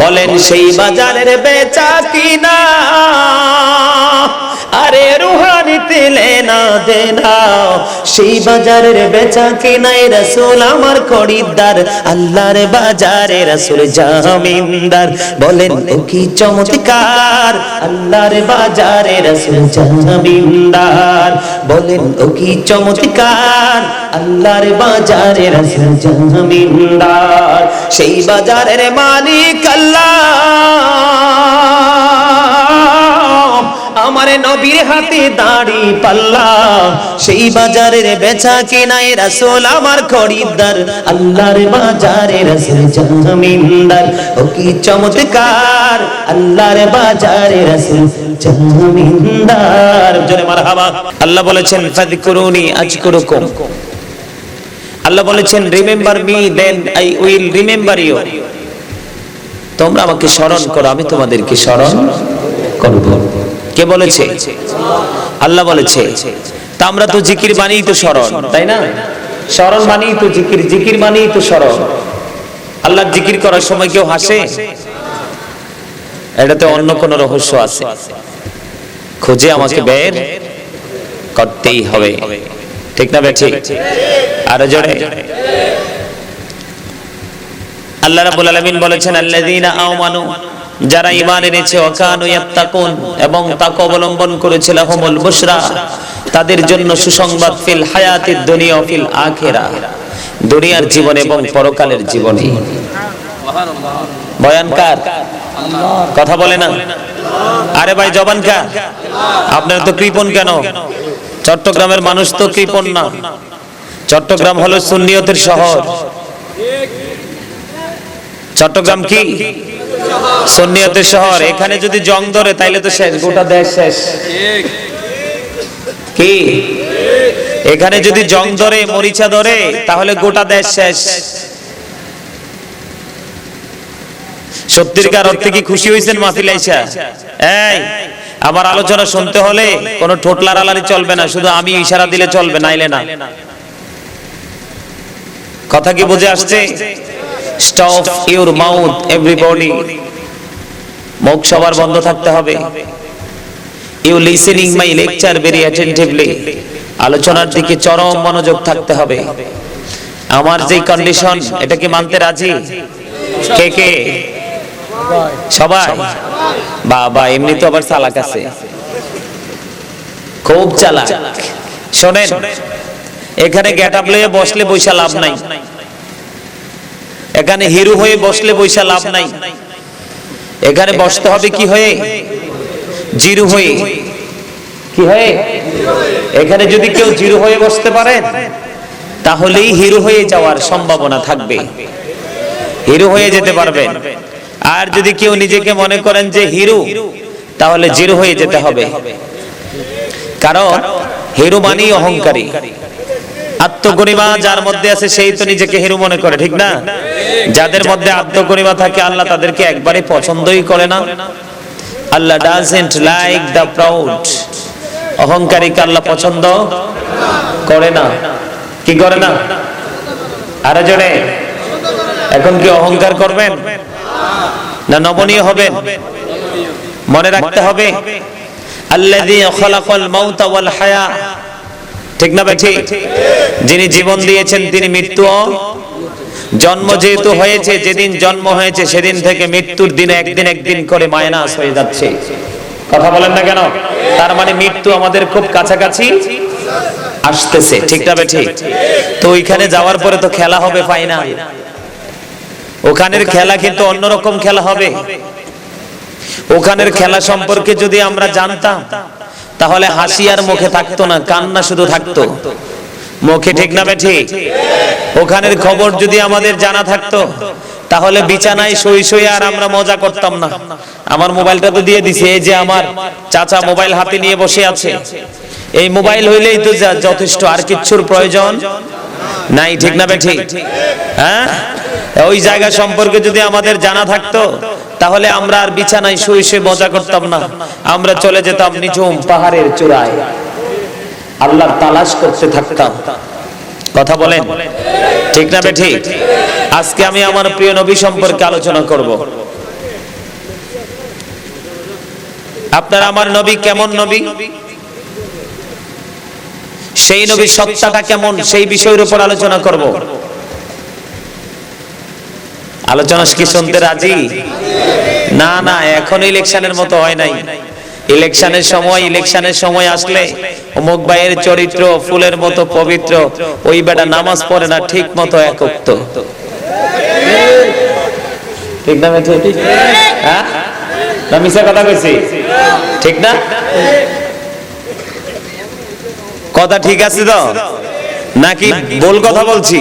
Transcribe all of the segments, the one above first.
বলেন সেই বাজারের বেচা কিনা, আরে রুহানিতে লেনা দেনা, সেই বাজারের বেচা কিনাই রাসূল আমার খরিদ্দার, আল্লাহর বাজারে রাসূল জামিনদার। বলেন ও কি চমৎকার, আল্লাহর বাজারে রাসূল জামিনদার। বলেন ও কি চমৎকার, আল্লাহর বাজারে রাসূল জামিনদার। সেই বাজারের মালিক আল্লাহ, আমার নবীর হাতে দাড়ি পাল্লা, সেই বাজারের বেচা কিনাই রাসূল আমার খরিদ্দার, আল্লাহর বাজারে রাসূল জামিনদার। ও কি চমৎকার, আল্লাহর বাজারে রাসূল জামিনদার। জোরে মারহাবা। আল্লাহ বলেছেন ফাযকুরুনি আযকুরুকুম, আল্লাহ বলেছেন remember me then I will remember you. তোমরা আমাকে স্মরণ করো, আমি তোমাদেরকে স্মরণ করব। কে বলেছে? আল্লাহ বলেছে। তা আমরা তো জিকির মানেই তো স্মরণ, তাই না? স্মরণ মানেই তো জিকির, জিকির মানেই তো স্মরণ। আল্লাহ জিকির করার সময় কেউ হাসে? এটাতে অন্য কোন রহস্য আছে, খুঁজে আমাকে বের করতেই হবে, ঠিক না বেঠিক? আর জোরে আল্লাহ রাব্বুল আলামিন বলেছেন আল্লাযীনা আমানু, যারা ঈমান এনেছে, ওয়া কানু ইয়াত্তাকুন, এবং তাকওয়া অবলম্বন করেছে, লাহুমুল বুশরা, তাদের জন্য সুসংবাদ, ফিল হায়াতিদ দুনিয়া ওয়া ফিল আখিরাহ, দুনিয়ার জীবনে এবং পরকালের জীবনে। সুবহানাল্লাহ। বয়ান কার? আল্লাহর। কথা বলে না? আরে ভাই জবান কার? আপনারা তো কৃপণ কেন? চট্টগ্রামের মানুষ তো কৃপণ না, চট্টগ্রাম হলো সুন্নিয়তের শহর। চট্টগ্রাম কি সুন্নিয়তের শহর। এখানে যদি জং ধরে তাইলে তো শেষ, গোটা দেশ শেষ। কি এখানে যদি জং ধরে, মরিচা ধরে, তাহলে গোটা দেশ শেষ। সত্যিকার অর্থে কি খুশি হয়েছেন মাহফিল আইসা? এই আমার আলোচনা শুনতে হলে কোন ঠোঁটলার আলারি চলবে না, শুধু আমি ইশারা দিলে চলবে, নাইলে না। কথা কি বুঝে আসছে? স্টপ ইউর মাউথ এভরিবডি, মুখ সবার বন্ধ থাকতে হবে। You listening my lecture very attentively, আলোচনার দিকে চরম মনোযোগ থাকতে হবে। আমার যে কন্ডিশন, এটা কি মানতে রাজি? কে কে? সবাই? বাবা, এমনি তো আবার চালাক আছে, খুব চালাক। শোনেন, এখানে গেটআপ লয়ে বসলে বইসা লাভ নাই, এখানে হিরো হয়ে বসলে বইসা লাভ নাই। এখানে বসতে হবে কি হয়ে? জিরো হয়ে। কি হয়ে? এখানে যদি কেউ জিরো হয়ে বসতে পারেন, তাহলেই হিরো হয়ে যাওয়ার সম্ভাবনা থাকবে, হিরো হয়ে যেতে পারবেন। আর যদি কেউ নিজেকে মনে করেন যে হিরো, তাহলে জিরো হয়ে যেতে হবে। কারণ হিরো মানেই অহংকারী, আত্মগরিমা যার মধ্যে আছে সেই তো নিজেকে হিরো মনে করে, ঠিক না? যাদের মধ্যে আত্মগরিমা থাকে, আল্লাহ তাদেরকে একবারে পছন্দই করে না। আল্লাহ ডাজন্ট লাইক দ্য প্রাউড, অহংকারীকে আল্লাহ পছন্দ করে না। কি করে না? আরে জোরে, এখন কি অহংকার করবেন না নমনীয় হবেন? মনে রাখতে হবে আল্লাযী খালাকাল মাউতা ওয়াল হায়া, ঠিক না বেঠি? যিনি জীবন দিয়েছেন তিনি মৃত্যু, জন্ম যেহেতু হয়েছে, যেদিন জন্ম হয়েছে সেদিন থেকে মৃত্যুর দিনে একদিন একদিন করে মাইনাস হয়ে যাচ্ছে। কথা বলেন না কেন? তার মানে মৃত্যু আমাদের খুব কাছাকাছি আসতেছে, ঠিক না বেঠি? তো ওইখানে যাওয়ার পরে তো খেলা হবে ফাইনাল। ওখানের খেলা কিন্তু অন্যরকম খেলা হবে। ওখানের খেলা সম্পর্কে যদি আমরা জানতাম, তাহলে হাসি আর মুখে থাকতো না, কান্না শুধু থাকতো মুখে, ঠিক না বেঠি? ওখানের খবর যদি আমাদের জানা থাকতো, তাহলে বিছানায় শুয়ে শুয়ে আর আমরা মজা করতাম না। আমার মোবাইলটা তো দিয়ে দিছে, এই যে আমার চাচা মোবাইল হাতে নিয়ে বসে আছে, এই মোবাইল হইলেই তো যথেষ্ট, আর কিচ্ছুর প্রয়োজন নাই, ঠিক না বেঠি? হ্যাঁ, ওই জায়গা সম্পর্কে যদি আমাদের জানা থাকতো, তাহলে আমরা আর বিছানায় শুয়ে শুয়ে মজা করতাম না, আমরা চলে যেতাম নিঝুম পাহাড়ের চূড়ায়, আল্লাহর তালাশ করতে থাকতাম। কথা বলেন, ঠিক না বেঠি? আজকে আমি আমার প্রিয় নবী সম্পর্কে আলোচনা করব। আপনার আমার নবী কেমন নবী, সেই নবীর সত্তাটা কেমন, সেই বিষয়ের উপর আলোচনা করব। আলোচনা কি শুনতে রাজি? না না, এখন ইলেকশনের মতো হয় নাই। ইলেকশনের সময় আসলে অমুক ভাইয়ের চরিত্র ফুলের মতো পবিত্র, ওই বেটা নামাজ পড়ে না ঠিক মতো একক্ত। ঠিক না? হ্যাঁ না মিছা কথা কইছি? ঠিক না? কথা ঠিক আছে তো নাকি ভুল কথা বলছি?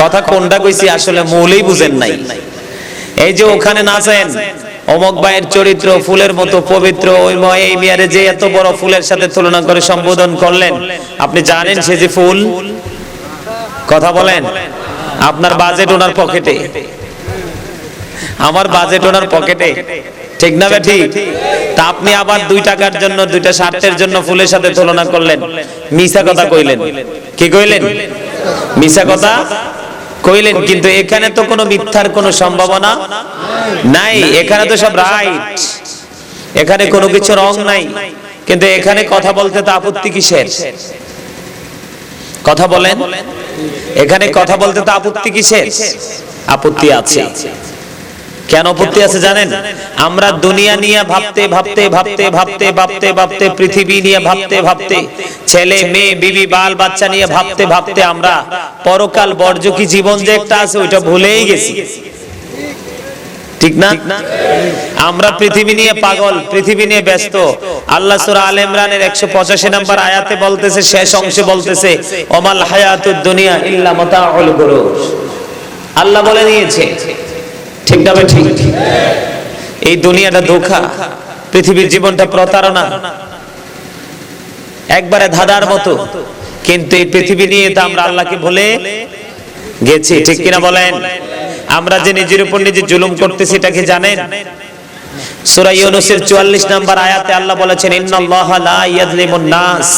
কথা কোনটা কইছি আসলে মূলেই বুঝেন নাই। এই যে ওখানে নাচেন, অমুক ভাইয়ের চরিত্র ফুলের মতো পবিত্র, ওই এই মিয়ারে যে এত বড় ফুলের সাথে তুলনা করে সম্বোধন করলেন, আপনি জানেন সে যে ফুল? কথা বলেন। আপনার বাজেট ওনার পকেটে, আমার বাজেট ওনার পকেটে, ঠিক না বে ঠিক? তা আপনি আবার 2 টাকার জন্য 2টা শার্টের জন্য ফুলের সাথে তুলনা করলেন, মিছা কথা কইলেন। কি কইলেন? মিছা কথা কইলেন। কিন্তু এখানে তো কোনো মিথ্যার কোনো সম্ভাবনা নাই, এখানে তো সব রাইট, এখানে কোনো কিছু রং নাই। কিন্তু এখানে কথা বলতে তো আপত্তি কিসের? কথা বলেন, এখানে কথা বলতে তো আপত্তি কিসের? আপত্তি আছে। কেন আপত্তি আছে জানেন? আমরা দুনিয়া নিয়ে ভাবতে ভাবতে ভাবতে ভাবতে ভাবতে ভাবতে, পৃথিবী নিয়ে ভাবতে ভাবতে, ছেলে মেয়ে বিবি বাল বাচ্চা নিয়ে ভাবতে ভাবতে আমরা পরকাল বর্জকি জীবন যে একটা আছে ওইটা ভুলেই গেছি। ঠিক না? আমরা পৃথিবী নিয়ে পাগল, পৃথিবী নিয়ে ব্যস্ত। আল্লাহ সূরা আলে ইমরানের 185 নম্বর আয়াতে বলতেছে, শেষ অংশে বলতেছে, ওমাল হায়াতুদ দুনিয়া ইল্লা মাতাউল গুরুর। আল্লাহ বলে দিয়েছে, ঠিক না? ঠিক। এই দুনিয়াটা ধোঁকা, পৃথিবীর জীবনটা প্রতারণা, একবারে ধাঁধার মতো। কিন্তু এই পৃথিবী নিয়ে তো আমরা আল্লাহকে ভুলে গেছি, ঠিক কিনা বলেন? আমরা যে নিজের উপর নিজে জুলুম করতেছি এটা কি জানেন? সূরা ইউনূসের 44 নম্বর আয়াতে আল্লাহ বলেছেন, ইন্নাল্লাহা লা ইয়াযলিমুন নাস।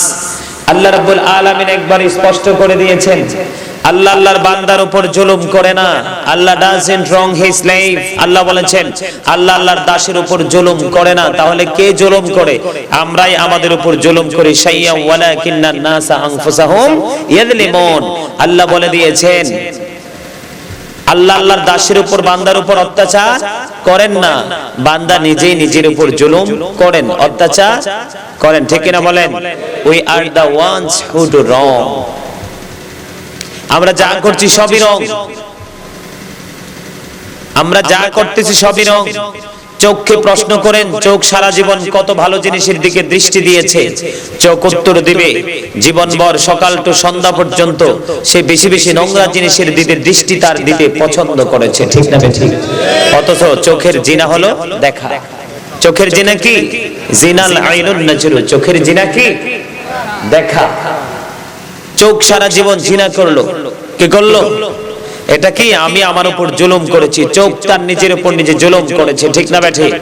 আল্লাহ রাব্বুল আলামিন একবার স্পষ্ট করে দিয়েছেন, আল্লাহ আল্লাহর বান্দার উপর জুলুম করে না। আল্লাহ ডাজন্ট রং হিজ স্লেভ। আল্লাহ বলেছেন আল্লাহ আল্লাহর দাসের উপর জুলুম করে না। তাহলে কে জুলুম করে? আমরাই আমাদের উপর জুলুম করি। শাইয়া ওয়ালাকিন্নান নাসা আনফুসাহুম ইয়াযলিমুন। আল্লাহ বলে দিয়েছেন আল্লাহ আল্লাহর দাসের উপর বান্দার উপর অত্যাচার করেন না, বান্দা নিজেই নিজের উপর জুলুম করেন, অত্যাচার করেন। ঠিক কিনা বলেন? We are the once who do রং। আমরা যা করছি সবই রং, আমরা যা করতেছি সবই রং। চোখকে প্রশ্ন করেন, চোখ সারা জীবন কত ভালো জিনিসের দিকে দৃষ্টি দিয়েছে। চোখ উত্তর দিবে জীবনভর সকাল টু সন্ধ্যা পর্যন্ত সে বেশি বেশি নোংরা জিনিসের দিকে দৃষ্টি তার দিতে পছন্দ করেছে, ঠিক না ঠিক? অথচ চোখের জিনা হলো দেখা। চোখের জিনা কি? জিনাল আইনুন নাজরু। চোখের জিনা কি? দেখা। চোখ সারা জীবন জিনা করলো, কি করলো? এটা কি? আমি আমার উপর জুলুম করেছি। চোখ তার নিজের উপর নিজে জুলুম করেছে, ঠিক না ঠিক?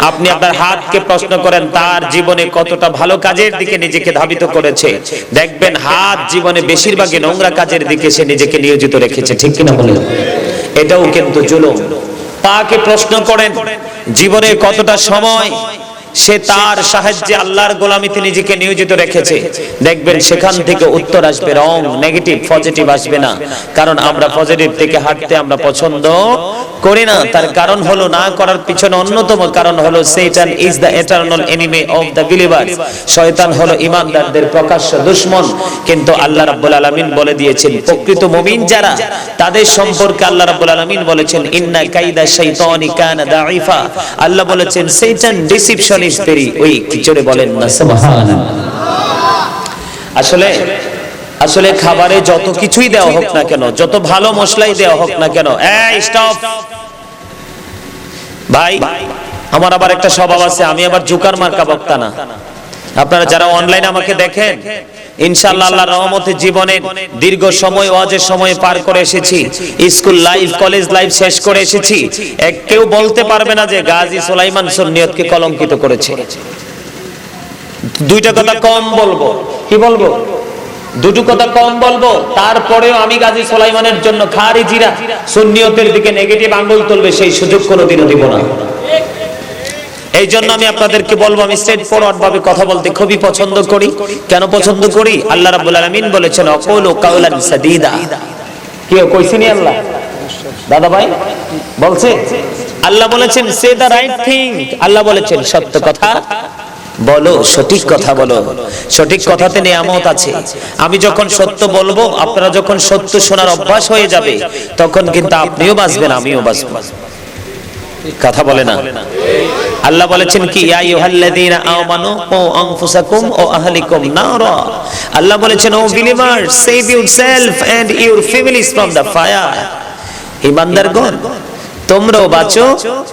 আপনি আপনার হাতকে প্রশ্ন করেন তার জীবনে কতটা ভালো কাজের দিকে নিজেকে ধাবিত করেছে। দেখবেন হাত জীবনে বেশিরভাগই নোংরা কাজের দিকে সে নিজেকে নিয়োজিত রেখেছে, ঠিক কিনা বলেন? এটাও কিন্তু জুলুম। পাকে প্রশ্ন করেন জীবনে কতটা সময় সে তার সাহায্যে আল্লাহর গোলামিতে নিজেকে নিয়োজিত রেখেছে। দেখবেন সেখান থেকে উত্তর আসবে রং, নেগেটিভ, পজিটিভ আসবে না। কারণ আমরা পজিটিভ থেকে হাঁটতে আমরা পছন্দ করি না। তার কারণ হলো, না করার পিছনে অন্যতম কারণ হলো শয়তান is the eternal enemy of the believers. শয়তান হলো ঈমানদারদের প্রকাশ্য দুশমন। কিন্তু আল্লাহ রাব্বুল আলামিন বলে দিয়েছেন প্রকৃত মুমিন যারা, তাদের সম্পর্কে আল্লাহ রাব্বুল আলামিন বলেছেন ইন্না কাইদা শাইতানি কানা দাঈফা। আল্লাহ বলেছেন শয়তান ডিসিপশন ইজ ভেরি উইক। জোরে বলেন না সুবহানাল্লাহ। আসলে খাবারে যত কিছুই দেওয়া হোক না কেন, যত ভালো মশলাই দেওয়া হোক না কেন, এই স্টপ ভাই, আমার আবার একটা স্বভাব আছে, আমি আবার জোকার মার্কা বক্তা না। আপনারা যারা অনলাইনে আমাকে দেখেন, ইনশাআল্লাহ আল্লাহর রহমতে জীবনে দীর্ঘ সময় ওয়াজের সময় পার করে এসেছি, স্কুল লাইফ কলেজ লাইফ শেষ করে এসেছি। কেউ বলতে পারবে না যে গাজী সুলাইমান সুন্নিয়তকে কলঙ্কিত করেছে। দুইটা কথা কম বলবো। কি বলবো? দুটো কথা কম বলবো। তারপরেও আমি গাজী সুলাইমানের জন্য খারিজিরা সুন্নিয়তের দিকে নেগেটিভ আঙ্গুল তুলবে সেই সুযোগ কোনোদিনও দিব না। এই জন্য আমি আপনাদেরকে বলবো, আমি স্ট্রেট ফরওয়ার্ড ভাবে কথা বলতে খুবই পছন্দ করি। কেন পছন্দ করি? আল্লাহ রাব্বুল আলামিন বলেছেন আকুলু কাওলান সাদীদা। কি কইছেন আল্লাহ? দাদা ভাই বলছে, আল্লাহ বলেছেন সে দা রাইট থিং। আল্লাহ বলেছেন সত্য কথা বলো, সঠিক কথা বলো। সঠিক কথাতে নিয়ামত আছে। আমি যখন সত্য বলবো, আপনারা যখন সত্য শোনার অভ্যাস হয়ে যাবে, তখন কিন্তু আপনিও বাঁচবেন, আমিও বাঁচব। কথা বলে না? আল্লাহ বলেছেন কি, ইয়া আইয়ুহাল্লাযীনা আমানু কু আনফুসাকুম ওয়া আহলিকুম নারা। আল্লাহ বলেছেন, O believers, save yourself and your families from the fire. ঈমানদারগণ, তোমরাও বাঁচো,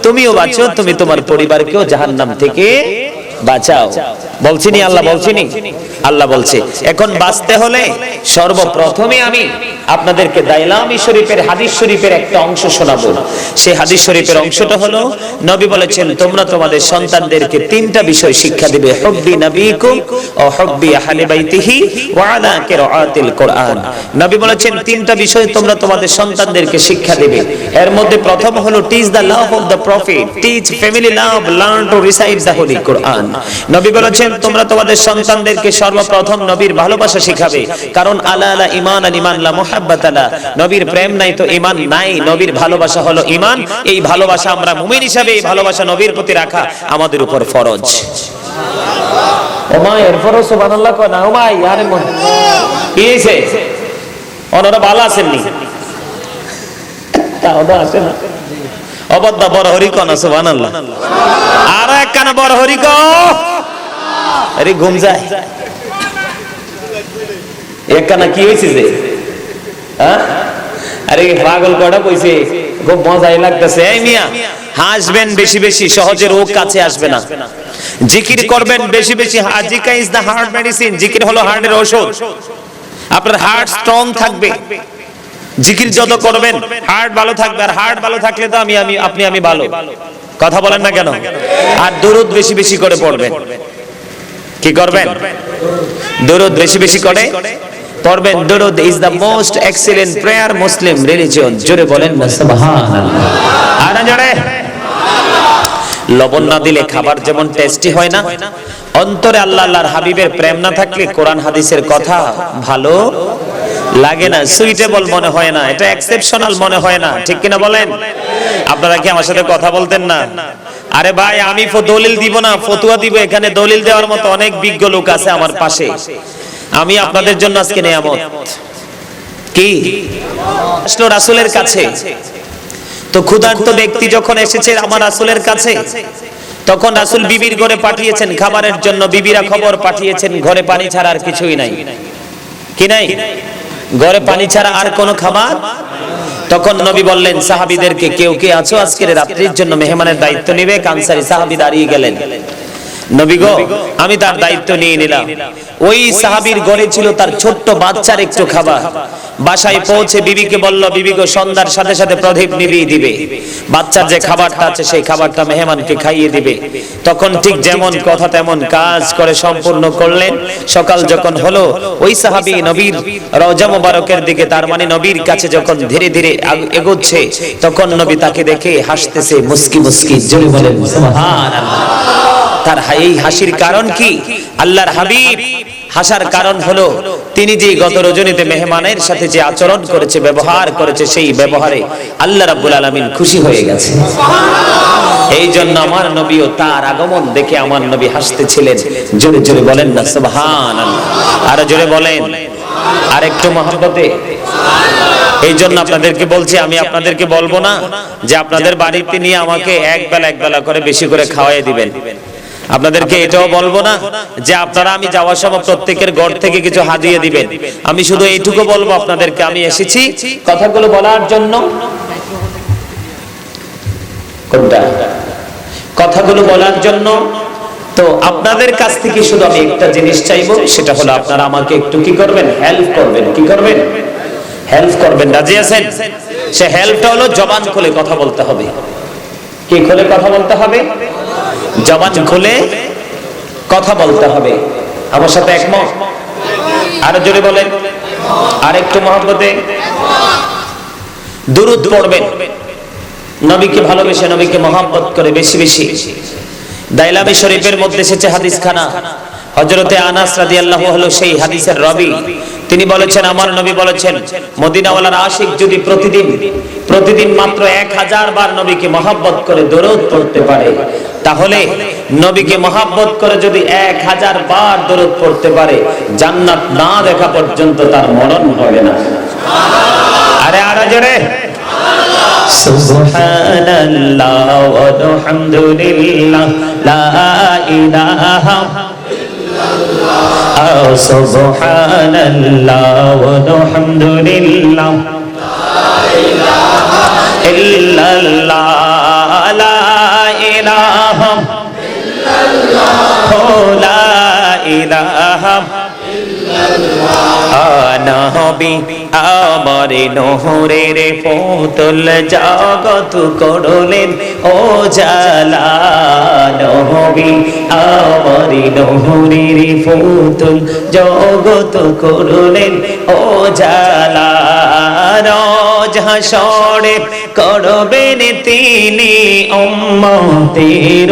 তুমিও বাঁচো, তুমি তোমার পরিবারকেও জাহান্নাম থেকে বাঁচাও। বলছিনি আল্লাহ? বলছিনি? আল্লাহ বলছে। এখন বাঁচতে হলে সর্বপ্রথমে আমি আপনাদেরকে দাইলামি শরীফের হাদিস শরীফের একটা অংশ শোনাবো। সেই হাদিস শরীফের অংশটা হলো, নবী বলেছেন তোমরা তোমাদের সন্তানদেরকে তিনটা বিষয় শিক্ষা দিবে, হুব্বি নবীকুম ও হুব্বি আহলি বাইতিহি ওয়া আলা কিরাআতিল কোরআন। নবী বলেছেন তিনটা বিষয় তোমরা তোমাদের সন্তানদেরকে শিক্ষা দিবে। এর মধ্যে প্রথম হলো teach the love of the prophet, teach family love, learn to recite the holy Quran. নবী বলেছেন তোমরা তোমাদের সন্তানদেরকে সর্বপ্রথম নবীর ভালোবাসা শিখাবে, কারণ আলা লা ঈমান আল ঈমান লা মুহাব্বাতা লা, নবীর প্রেম নাই তো ঈমান নাই, নবীর ভালোবাসা হলো ঈমান। এই ভালোবাসা আমরা মুমিন হিসাবে, এই ভালোবাসা নবীর প্রতি রাখা আমাদের উপর ফরজ। ওমা এরপর সুবহানাল্লাহ কয় না, ওমা আরে মন কি হইছে? ওনারা ভালো আছেন নি? তাও তো আছে না। অবদ্ধ বড় হরি কোন সুবহানাল্লাহ। আর একখানা বড় হরি কো, আরে ঘুম যায়। একখানা কি হইছে যে? হ্যাঁ, আরে পাগল কটা কইছে, খুব মজাই লাগতেছে। এই মিয়া, হাসবেন বেশি বেশি, সহজে রোগ কাছে আসবে না। জিকির করবেন বেশি বেশি। জিকির ইজ দা হার্ট মেডিসিন। জিকির হলো হার্টের ঔষধ। আপনার হার্ট স্ট্রং থাকবে। জিকির যত করবেন হার্ট ভালো থাকবে, আর হার্ট ভালো থাকলে তো আপনি ভালো। কথা বলেন না কেন? আর দরুদ বেশি বেশি করে পড়বেন। কি করবেন? দরুদ বেশি বেশি করে পড়বেন। দরুদ is the most excellent prayer Muslim religion. জোরে বলেন না সুবহানাল্লাহ। আর জোরে। লবণ না দিলে খাবার যেমন টেস্টি হয় না, অন্তরে আল্লাহর হাবিবের প্রেম না থাকলে কোরআন হাদিসের কথা ভালো লাগে না, সুইটেবল মনে হয় না, এটা এক্সেপশনাল মনে হয় না। ঠিক কিনা বলেন? আপনারা কি আমার সাথে কথা বলতেন না? আরে ভাই, আমি দলিল দিব না, ফতুয়া দিব। এখানে দলিল দেওয়ার মতো অনেক বিজ্ঞ লোক আছে আমার পাশে। আমি আপনাদের জন্য আজকে নিয়ামত। কি আসলো রাসূলের কাছে? তো ক্ষুধার্ত ব্যক্তি যখন এসেছে আমার রাসূলের কাছে, তখন রাসূল বিবির ঘরে পাঠিয়েছেন খাবারের জন্য। বিবিরা খবর পাঠিয়েছেন ঘরে পানি ছাড়া আর কিছুই নাই। কি নাই? ঘরে পানি ছাড়া আর কোনো খাবার। তখন নবী বললেন সাহাবীদেরকে, কেউ কে আছো আজকের রাত্রির জন্য মেহমানের দায়িত্ব নেবে? আনসারী সাহাবী দাঁড়িয়ে গেলেন। নবী গো, আমি তার দায়িত্ব নিয়ে নিলাম। ওই সাহাবীর ঘরে ছিল তার ছোট্ট বাচ্চার একটু খাবার। বাসায় পৌঁছে বিবিকে বলল, বিবি গো, সন্ধ্যার সাথে সাথে প্রদীপ নিভিয়ে দিবে। বাচ্চার যে খাবারটা আছে সেই খাবারটা মেহমানকে খাইয়ে দিবে। তখন ঠিক যেমন কথা তেমন কাজ করে সম্পূর্ণ করলেন। সকাল যখন হলো, ওই সাহাবী নবীর রওজা মোবারকের দিকে, তার মানে নবীর কাছে যখন ধীরে ধীরে এগোচ্ছে, তখন নবী তাকে দেখে হাসতেছে মুস্কি মুস্কি। জোরে বলেন সুবহানাল্লাহ। তার এই হাসির কারণ কি? আল্লাহর হাবিব হাসার কারণ হলো তিনি যে গত রজনীতে মেহমানের সাথে যে আচরণ করেছে, ব্যবহার করেছে, সেই ব্যবহারে আল্লাহ রাব্বুল আলামিন খুশি হয়ে গেছে। এই জন্য আমার নবীও তার আগমন দেখে আমার নবী হাসতেছিলেন। জোরে জোরে বলেন না সুবহানাল্লাহ। আর জোরে বলেন, আর একটু মহব্বতে। এই জন্য আপনাদেরকে বলছি, আমি আপনাদেরকে বলবো না যে আপনাদের বাড়িতে নিয়ে আমাকে এক বেলা করে বেশি করে খাওয়াই দিবেন। আপনাদেরকে এটাও বলবো না যে আপনারা আমি যাওয়ার সময় প্রত্যেকের ঘর থেকে কিছু হাদিয়া দিবেন। আমি শুধু এইটুকু বলবো আপনাদেরকে, আমি এসেছি কথাগুলো বলার জন্য। কোনটা? কথাগুলো বলার জন্য। তো আপনাদের কাছ থেকে শুধু আমি একটা জিনিস চাইবো, সেটা হলো আপনারা আমাকে একটু কি করবেন? হেল্প করবেন। কি করবেন? হেল্প করবেন। রাজি আছেন? সে হেল্পটা হলো জবান খুলে কথা বলতে হবে। কি খুলে কথা বলতে হবে? জবান খুলে কথা বলতে হবে। আমার সাথে একমত? আরো জোরে বলেন, আর একটু মহব্বতে। দুরূদ পড়বেন, নবীকে ভালোবেসে, নবীকে মহব্বত করে বেশি বেশি। দাইলামি শরীফের মধ্যে এসেছে হাদিস খানা, হযরতে আনাস রাদিয়াল্লাহু হলো সেই হাদিসের রাবী। তিনি বলেছেন, আমার নবী বলেছেন, মদিনাওয়ালার আশিক যদি প্রতিদিন মাত্র 1000 বার নবীকে মহব্বত করে দরুদ পড়তে পারে, তাহলে নবীকে মহব্বত করে যদি 1000 বার দরুদ পড়তে পারে, জান্নাত না দেখা পর্যন্ত তার মরণ হবে না। আরে আরে জোরে সুবহানাল্লাহ ওয়ালহামদুলিল্লাহ লা ইলাহা ইল্লাল্লাহ সুবহানাল্লাহ ওয়ালহামদুলিল্লাহ লা ইলাহা ইল্লাল্লাহ লা ইলাহা ইল্লাল্লাহ লা ইলাহা নবী আমার নহরের পুতুল জগত করলেন ও জালা, নবী আমার নহরের পুতুল জগত করলেন ও জালা, রোজ হাসরে করবেন তিনি উম্মতের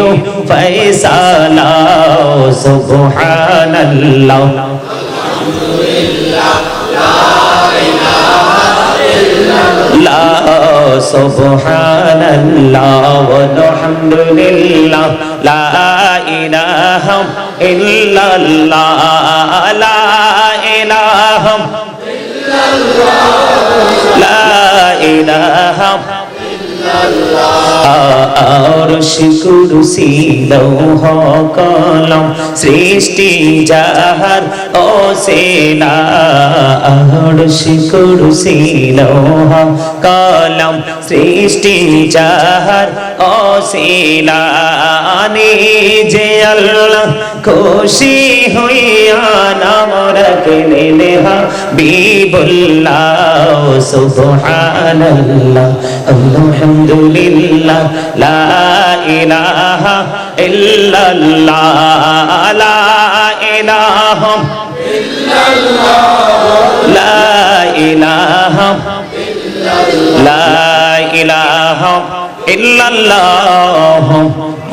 ফয়সালা। সুবহানাল্লাহ সুবহানাল্লাহ ওয়ালহামদুলিল্লাহ লা ইলাহা ইল্লাল্লাহ লা ইলাহা ইল্লাল্লাহ লা ইলাহা আরশ কুরসি লৌহ কলম সৃষ্টি যাহার অসীলা, আরশ কুরসি লৌহ কলম সৃষ্টি যাহার অসীলা, নিজে আল্লাহ খুশি হইয়া নাম রাখলেন হাবিবুল্লাহ। সুবহানাল্লাহ আলহামদুলিল্লাহ লা ইলাহা ইল্লাল্লাহ লা ইলাহা ইল্লাল্লাহ লা ইলাহা ইল্লাল্লাহ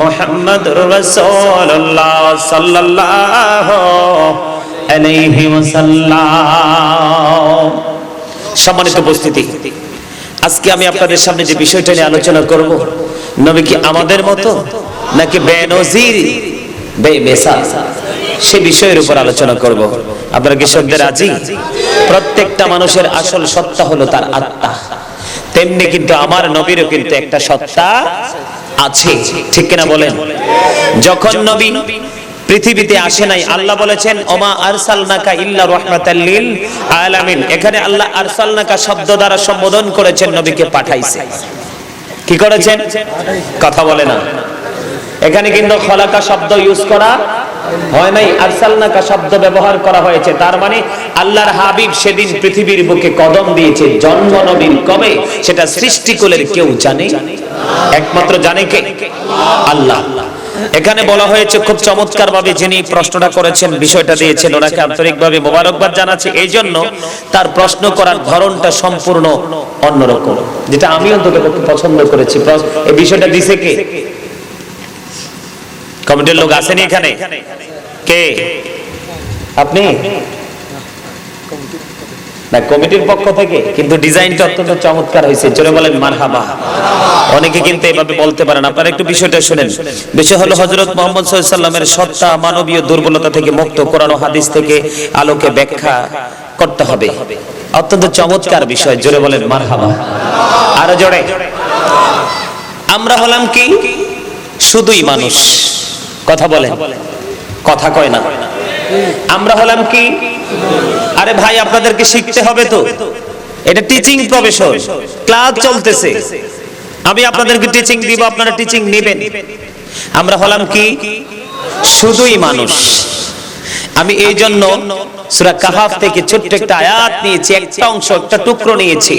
মুহাম্মাদুর রাসূলুল্লাহ সাল্লাল্লাহু আলাইহি ওয়াসাল্লাম। সম্মানিত উপস্থিতি, আজকে আমি আপনাদের সামনে যে বিষয়টা নিয়ে আলোচনা করব, নবী কি আমাদের মতো নাকি বেনজির বেমিসাল, সে বিষয়ের উপর আলোচনা করব। আপনারা কি শুনতে রাজি? প্রত্যেকটা মানুষের আসল সত্তা হলো তার আত্মা, তেমনি কিন্তু আমার নবীরও কিন্তু একটা সত্তা আছে, ঠিক কিনা বলেন? যখন নবী পৃথিবীতে আসে নাই, আল্লাহ বলেছেন ওমা আরসালনাকা ইল্লা রাহমাতাল লিল আলামিন। এখানে আল্লাহ আরসালনাকা শব্দ দ্বারা সম্বোধন করেছেন, নবীকে পাঠাইছে। কি করেছেন? কথা বলে না। এখানে কিন্তু খলাকা শব্দ ইউজ করা হয় নাই, আরসালনাকা শব্দ ব্যবহার করা হয়েছে। তার মানে আল্লাহর হাবিব সেদিন পৃথিবীর বুকে কদম দিয়েছে। জন্ম নবীর কবে সেটা সৃষ্টিকুলের কেউ জানে? একমাত্র জানে কে? আল্লাহ। এখানে বলা হয়েছে খুব চমৎকার ভাবে, যিনি প্রশ্নটা করেছেন, বিষয়টা দিয়েছেন, ওনাকে আন্তরিকভাবে মোবারকবাদ জানাচ্ছি। এই জন্য তার প্রশ্ন করার ধরনটা সম্পূর্ণ অন্যরকম, যেটা আমি অন্তত পছন্দ করেছি। এই বিষয়টা দিছে কে? কমিটির লোক আসেনি এখানে? কে? আপনি না, কমিটির পক্ষ থেকে। কিন্তু ডিজাইনটা অত্যন্ত চমৎকার হয়েছে, জোরে বলেন মারহাবা। অনেকে কিন্তু এভাবে বলতে পারেন। আপনারা একটু বিষয়টা শুনেন। বিষয় হলো হযরত মুহাম্মদ সাল্লাল্লাহু আলাইহি ওয়াসাল্লামের সত্তা মানবীয় দুর্বলতা থেকে মুক্ত, কোরআন ও হাদিস থেকে আলোকে ব্যাখ্যা করতে হবে। অত্যন্ত চমৎকার বিষয়, জোরে বলেন মারহাবা। আরো জোরে। আমরা হলাম কি? শুধুই মানুষ। কথা বলেন, কথা কয় না। আমরা হলাম কি? আরে ভাই, আপনাদেরকে শিখতে হবে তো, এটা টিচিং প্রফেশন, ক্লাস চলতেছে। আমি আপনাদেরকে টিচিং দিব, আপনারা টিচিং নেবেন। আমরা হলাম কি? শুধুই মানুষ। আমি এই জন্য সূরা কাহাফ থেকে ছোট্ট একটা আয়াত নিয়েছি, একটা অংশ, একটা টুকরো নিয়েছি।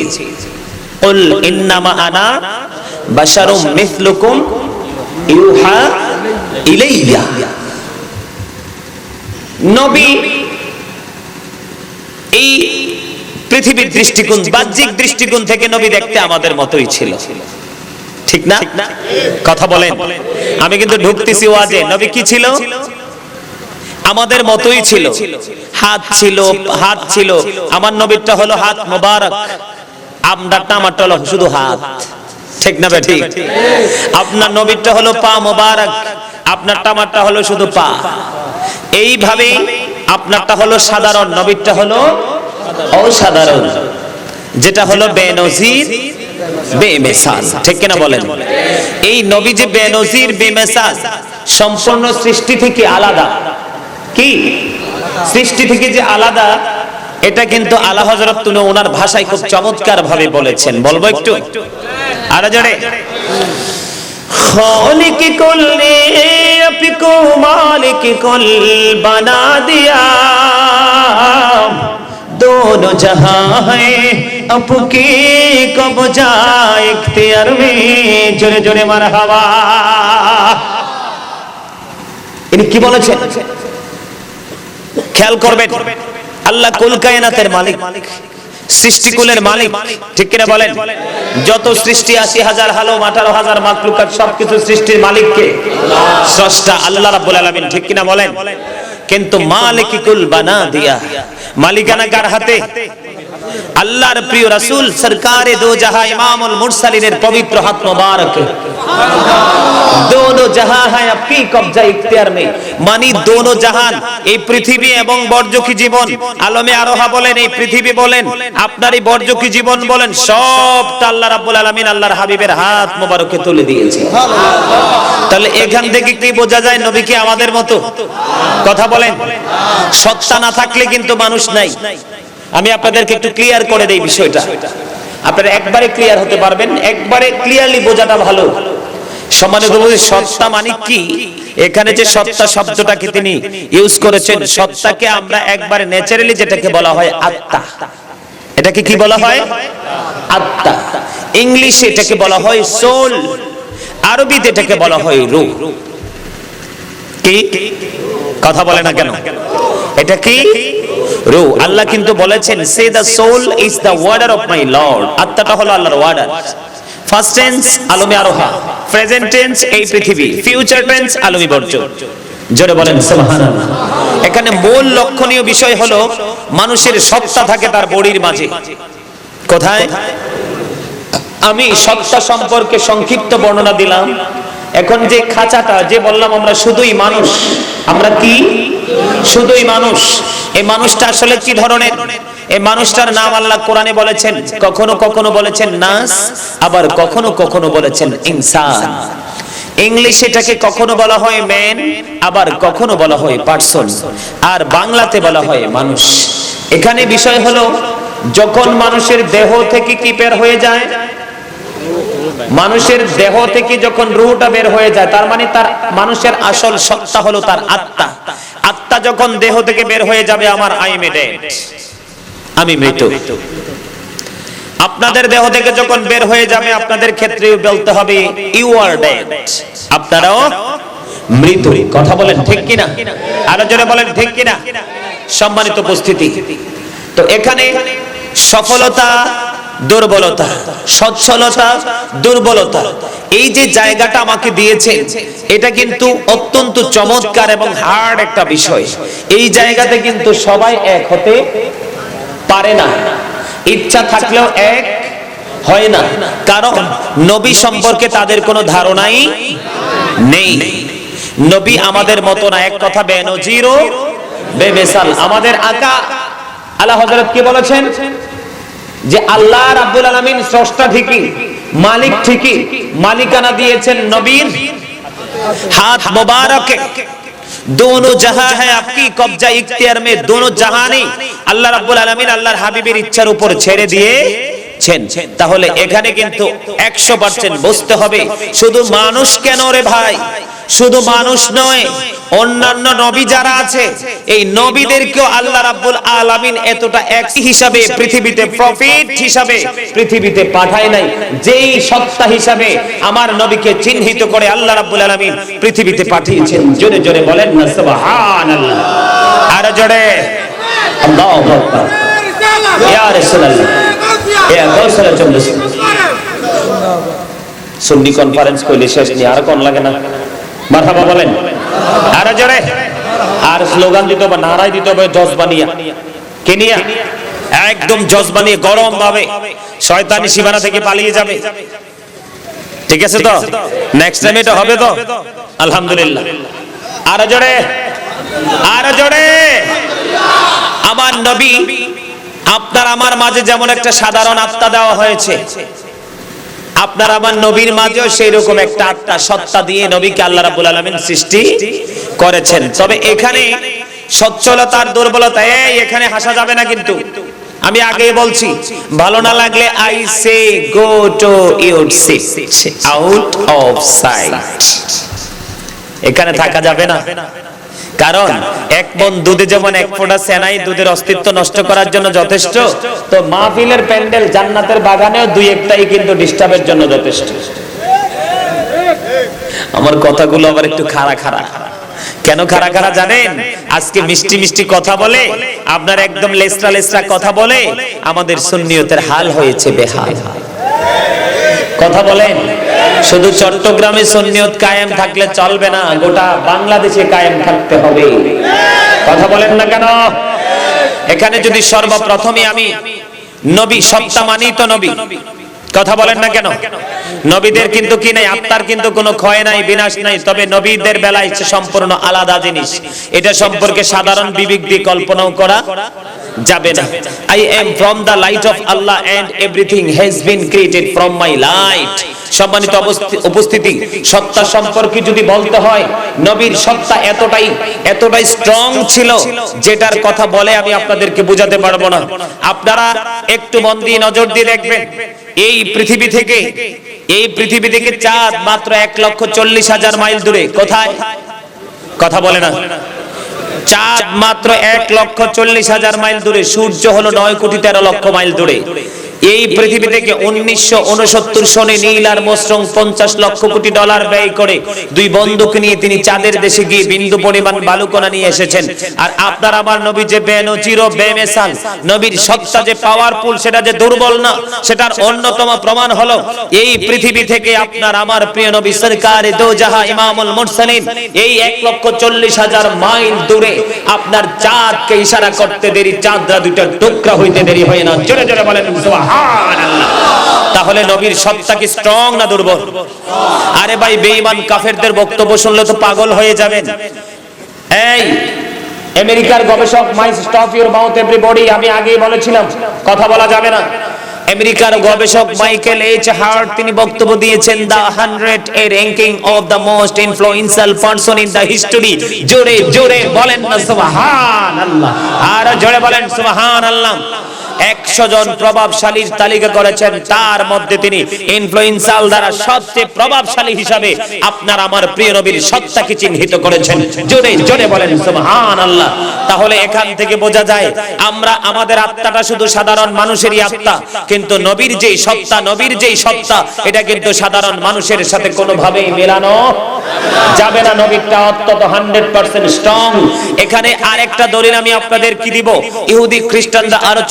কুল ইন্নামা আনা বাশারুম মিসলুকুম ইউহা ইলাইয়া। নবী এই পৃথিবীর দৃষ্টিকোণ, বাহ্যিক দৃষ্টিকোণ থেকে নবী দেখতে আমাদের মতোই ছিল, ঠিক না? কথা বলেন। আমি কিন্তু ঢুকতেছি ওয়াজে। নবী কি ছিল? আমাদের মতোই ছিল, হাত ছিল। আমার নবীরটা হলো হাত মোবারক, আমারটা হলো শুধু হাত। ঠিক না বেঠিক? আপনার নবীরটা হলো পা মোবারক, আমারটা হলো শুধু পা। এইভাবে আপনারটা হলো সাধারণ, নবীরটা হলো অসাধারণ, যেটা হলো বেনজির বেমিসাল। ঠিক কিনা বলেন? এই নবী যে বেনজির বেমিসাল, সম্পূর্ণ সৃষ্টি থেকে আলাদা। কি সৃষ্টি থেকে যে আলাদা, এটা কিন্তু আলা হযরত তুলে ওনার ভাষায় খুব চমৎকার ভাবে বলেছেন। বলবো একটু আরো জোরে। খালিক কুল ने आपको मालिक कुल बना दिया, दोनों जहां है आपके कब्जा इख्तियार में, जोरे जोरे মারহাবা। ইনি কি বলেছেন খেয়াল করবেন। আল্লাহ কুল কায়নাতের মালিক, সৃষ্টিকুলের মালিক। ঠিক কিনা বলেন? যত সৃষ্টি ৮০,০০০ হালো ১৮,০০০ মাখলুকাত, সবকিছু সৃষ্টির মালিক কে? স্রষ্টা আল্লাহ রাব্বুল আলামিন। ঠিক কিনা বলেন? কিন্তু মালিক কুল বানা দিয়া, মালিকানা কার হাতে? আল্লাহর প্রিয় রাসূল সরকারে দো জাহাঁ ইমামুল মুরসালিনের পবিত্র হাত মোবারক। दोनों जहां है आपकी कब्जा इख्तियार में, मानी दोनों जहान, এই পৃথিবী এবং বর্জকি জীবন, আলমে আরোহা বলেন, এই পৃথিবী বলেন, আপনার এই বর্জকি জীবন বলেন, সবটা আল্লাহ রাব্বুল আলামিন আল্লাহর হাবিবের হাত মোবারকে তুলে দিয়েছে। তাহলে এখান থেকে কি বোঝা যায় নবী কি আমাদের মতো? কথা বলেন। সত্তা না থাকলে কিন্তু মানুষ নাই। আমি আপনাদেরকে একটু ক্লিয়ার করে দেই বিষয়টা, আপনারা একবারে ক্লিয়ার হতে পারবেন, একবারে ক্লিয়ারলি বোঝাটা ভালো। সম্মানিত বলি, সত্তা মানে কি? এখানে যে সত্তা শব্দটাকে তিনি ইউজ করেছেন, সত্তাকে আমরা একবারে ন্যাচারালি যেটাকে বলা হয় আত্মা। এটাকে কি বলা হয়? আত্মা। ইংলিশে এটাকে বলা হয় সোল, আরবিতে এটাকে বলা হয় রূহ। কি কথা বলে না কেন? এটা কি? রূহ। আল্লাহ কিন্তু বলেছেন, say the soul is the order of my Lord. আত্মাটা হলো আল্লাহর ওয়ার্ডার। ফার্স্ট টেন্স আলমে আরোহা, প্রেজেন্ট টেন্স এই পৃথিবী, ফিউচার টেন্স আলমী বর্জ। জোরে বলেন সুবহানাল্লাহ। এখানে মূল লক্ষণীয় বিষয় হলো মানুষের সত্তা থাকে তার বডির মাঝে। কোথায়? আমি সত্তা সম্পর্কে সংক্ষিপ্ত বর্ণনা দিলাম। এখন যে খাঁচাটা যে বললাম আমরা শুধুই মানুষ, আমরা কি শুধুই মানুষ। এই মানুষটা আসলে কি ধরনের? এই মানুষটার নাম আল্লাহ কোরআনে বলেছেন, কখনো কখনো বলেছেন নাস, আবার কখনো কখনো বলেছেন ইনসান। ইংলিশে এটাকে কখনো বলা হয় ম্যান, আবার কখনো বলা হয় পারসন, আর বাংলাতে বলা হয় মানুষ। এখানে বিষয় হলো, যখন মানুষের দেহ থেকে কি বের হয়ে যায়, মানুষের দেহ থেকে যখন রূহটা বের হয়ে যায়, তার মানে তার মানুষের আসল সত্তা হলো তার আত্মা। আত্মা যখন দেহ থেকে বের হয়ে যাবে, আমার আই এম ডেড, আমি মৃত। আপনাদের দেহ থেকে যখন বের হয়ে যাবে, আপনাদের ক্ষেত্রেও বলতে হবে ইউ আর ডেড, আপনারাও মৃত। কথা বলেন ঠিক কিনা? আরো জোরে বলেন ঠিক কিনা? সম্মানিত উপস্থিতি, তো এখানে সফলতা দুর্বলতা, সচ্ছলতা দুর্বলতা, এই যে জায়গাটা আমাকে দিয়েছে, এটা কিন্তু অত্যন্ত চমৎকার এবং হার্ড একটা বিষয়। এই জায়গাতে কিন্তু সবাই এক হতে পারে না, ইচ্ছা থাকলেও এক হয় না, কারণ নবী সম্পর্কে তাদের কোনো ধারণাই নেই। নবী আমাদের মতো না, এক কথা বেনজির ও বেমিসাল। আমাদের আকা আলা হযরত কি বলেছেন যে আল্লাহ রাব্বুল আলামিন স্রষ্টা ঠিকই, মালিক ঠিকই, মালিকানা দিয়েছেন নবীর হাত মোবারকে। दोनों जहां है आपकी कब्जा इख्तियार में, दोनों जहाने আল্লাহ রাব্বুল আলামিন আল্লাহর হাবিবের ইচ্ছার উপর ছেড়ে দিয়েছেন। তাহলে এখানে কিন্তু 100% বুঝতে হবে, শুধু মানুষ কেন রে ভাই, শুধু মানুষ নয়, অন্যান্য নবী যারা আছে, এই নবীদেরকেও আল্লাহ রাব্বুল আলামিন এতটা এক হিসাবে পৃথিবীতে, প্রফিট হিসাবে পৃথিবীতে পাঠায় নাই, যেই সত্তা হিসাবে আমার নবীকে চিহ্নিত করে আল্লাহ রাব্বুল আলামিন পৃথিবীতে পাঠিয়েছেন। জোরে জোরে বলেন না সুবহানাল্লাহ, আর জোরে আল্লাহু আকবার। ইয়া রাসূলুল্লাহ, ইয়া গাউসুল চন্দ্র, সুন্নি কনফারেন্স কইলে শেষ নি, আর কোন লাগে না? মারহাবা বলেন আর জোরে। আর স্লোগান দিতে হবে, নারাই দিতে হবে জজবানিয়া, কেনিয়া একদম জজবানিয়া গরম ভাবে শয়তানি সীমানা থেকে পালিয়ে যাবে। ঠিক আছে তো? নেক্সট টাইম এটা হবে তো? আলহামদুলিল্লাহ। আর জোরে, আর জোরে। আমার নবী আপনার আমার মাঝে যেমন একটা সাধারণ আত্মা দেওয়া হয়েছে, আপনার আমার নবীর মাঝেও সেই রকম একটা আত্মা সত্তা দিয়ে নবীকে আল্লাহ রাব্বুল আলামিন সৃষ্টি করেছেন। তবে এখানে সচ্ছলতা আর দুর্বলতা, এখানে হাসা যাবে না কিন্তু। আমি আগেই বলছি, ভালো না লাগলে I say go to your seat out of sight, এখানে থাকা যাবে না। কারণ এক মন দুধে যেমন এক ফোঁটা সেনাই দুধের অস্তিত্ব নষ্ট করার জন্য যথেষ্ট, তো মাহফিলের প্যান্ডেল জান্নাতের বাগানেও দুই একটাই কিন্তু ডিস্টার্বের জন্য যথেষ্ট। আমার কথাগুলো আবার একটু খাড়া খাড়া। কেন খাড়া খাড়া জানেন? আজকে মিষ্টি মিষ্টি কথা বলে, আপনার একদম লেসরা লেসরা কথা বলে আমাদের সুন্নিয়তের হাল হয়েছে বেহাল। কথা বলেন, শুধু চট্টগ্রামে সুন্নিয়ত কায়েম থাকলে চলবে না, গোটা বাংলাদেশে কায়েম থাকতে হবে। কথা বলেন না কেন? এখানে যদি সর্বপ্রথমে আমি নবী সত্তা মানি তো নবী, কথা বলেন না কেন? নবীদের কিন্তু কি নাই, আত্মার কিন্তু কোনো ক্ষয় নাই, বিনাশ নাই। তবে নবীদের বেলায় সম্পূর্ণ আলাদা জিনিস, এটা সম্পর্কে সাধারণ বিবেক দিয়ে কল্পনাও করা যাবে না। I am from the light of Allah and everything has been created from my light। সম্মানিত উপস্থিতি, সত্তা সম্পর্কে যদি বলতে হয়, নবীর সত্তা এতটাই স্ট্রং ছিল, যেটার কথা বলে আমি আপনাদেরকে বোঝাতে পারবো না। আপনারা একটু মন দিয়ে নজর দিয়ে দেখবেন, এই পৃথিবী থেকে চাঁদ মাত্র 1,40,000 মাইল দূরে। কোথায়? কথা বলে না। চাঁদ মাত্র 1,40,000 মাইল দূরে, সূর্য হলো 9,13,00,000 মাইল দূরে। এই পৃথিবী থেকে 1969 সনে নীল আর মোস্ট্রং $50 লক্ষ কোটি ব্যয় করে দুই বন্ধুকে নিয়ে তিনি চাঁদের দেশে গিয়ে বিন্দু পরিমাণ বালুকণা নিয়ে এসেছেন। আর আপনার আমার নবী যে বেনজির বেমিসাল, নবীর সত্তা যে পাওয়ারফুল, সেটা যে দুর্বল না, সেটার অন্যতম প্রমাণ হলো এই পৃথিবী থেকে আপনার আমার প্রিয় নবী সরকার দো জাহা ইমামুল মুরসালিন এই 1,40,000 মাইল দূরে আপনার চাঁদকে ইশারা করতে দেরি, চাঁদরা দুইটা টুকরা হইতে দেরি হয় না। জোরে জোরে বলেন সুবহানাল্লাহ। তাহলে নবীর সত্তা কি স্ট্রং না দুর্বল? আরে ভাই, বেঈমান কাফেরদের বক্তব্য শুনলে তো পাগল হয়ে যাবেন। এই আমেরিকার গবেষক, মাই স্টপ ইউর মাউথ এভরিবডি, আমি আগেই বলেছিলাম কথা বলা যাবে না। আমেরিকার গবেষক মাইকেল এইচ হার্ট তিনি বক্তব্য দিয়েছেন, the 100 A ranking of the most influential person in the history. জোরে জোরে বলেন না সুবহানাল্লাহ, আর জোরে বলেন সুবহানাল্লাহ। 100 জন প্রভাবশালীর তালিকা করেছেন, তার মধ্যে তিনি ইনফ্লুয়েন্সাল দ্বারা সবচেয়ে প্রভাবশালী হিসাবে আপনার আমার প্রিয় নবীর সত্তাকে চিহ্নিত করেছেন। জোরে জোরে বলেন সুবহানাল্লাহ। তাহলে এখান থেকে বোঝা যায় আমরা আমাদের আত্মাটা শুধু সাধারণ মানুষেরই আত্মা, কিন্তু নবীর যেই সত্তা এটা কিন্তু সাধারণ মানুষের সাথে কোনোভাবেই মেলানো যাবে না। নবীরটা অত্যন্ত 100% স্ট্রং। এখানে আরেকটা দলিল আমি আপনাদের কি দিব, ইহুদি খ্রিস্টানরা আরো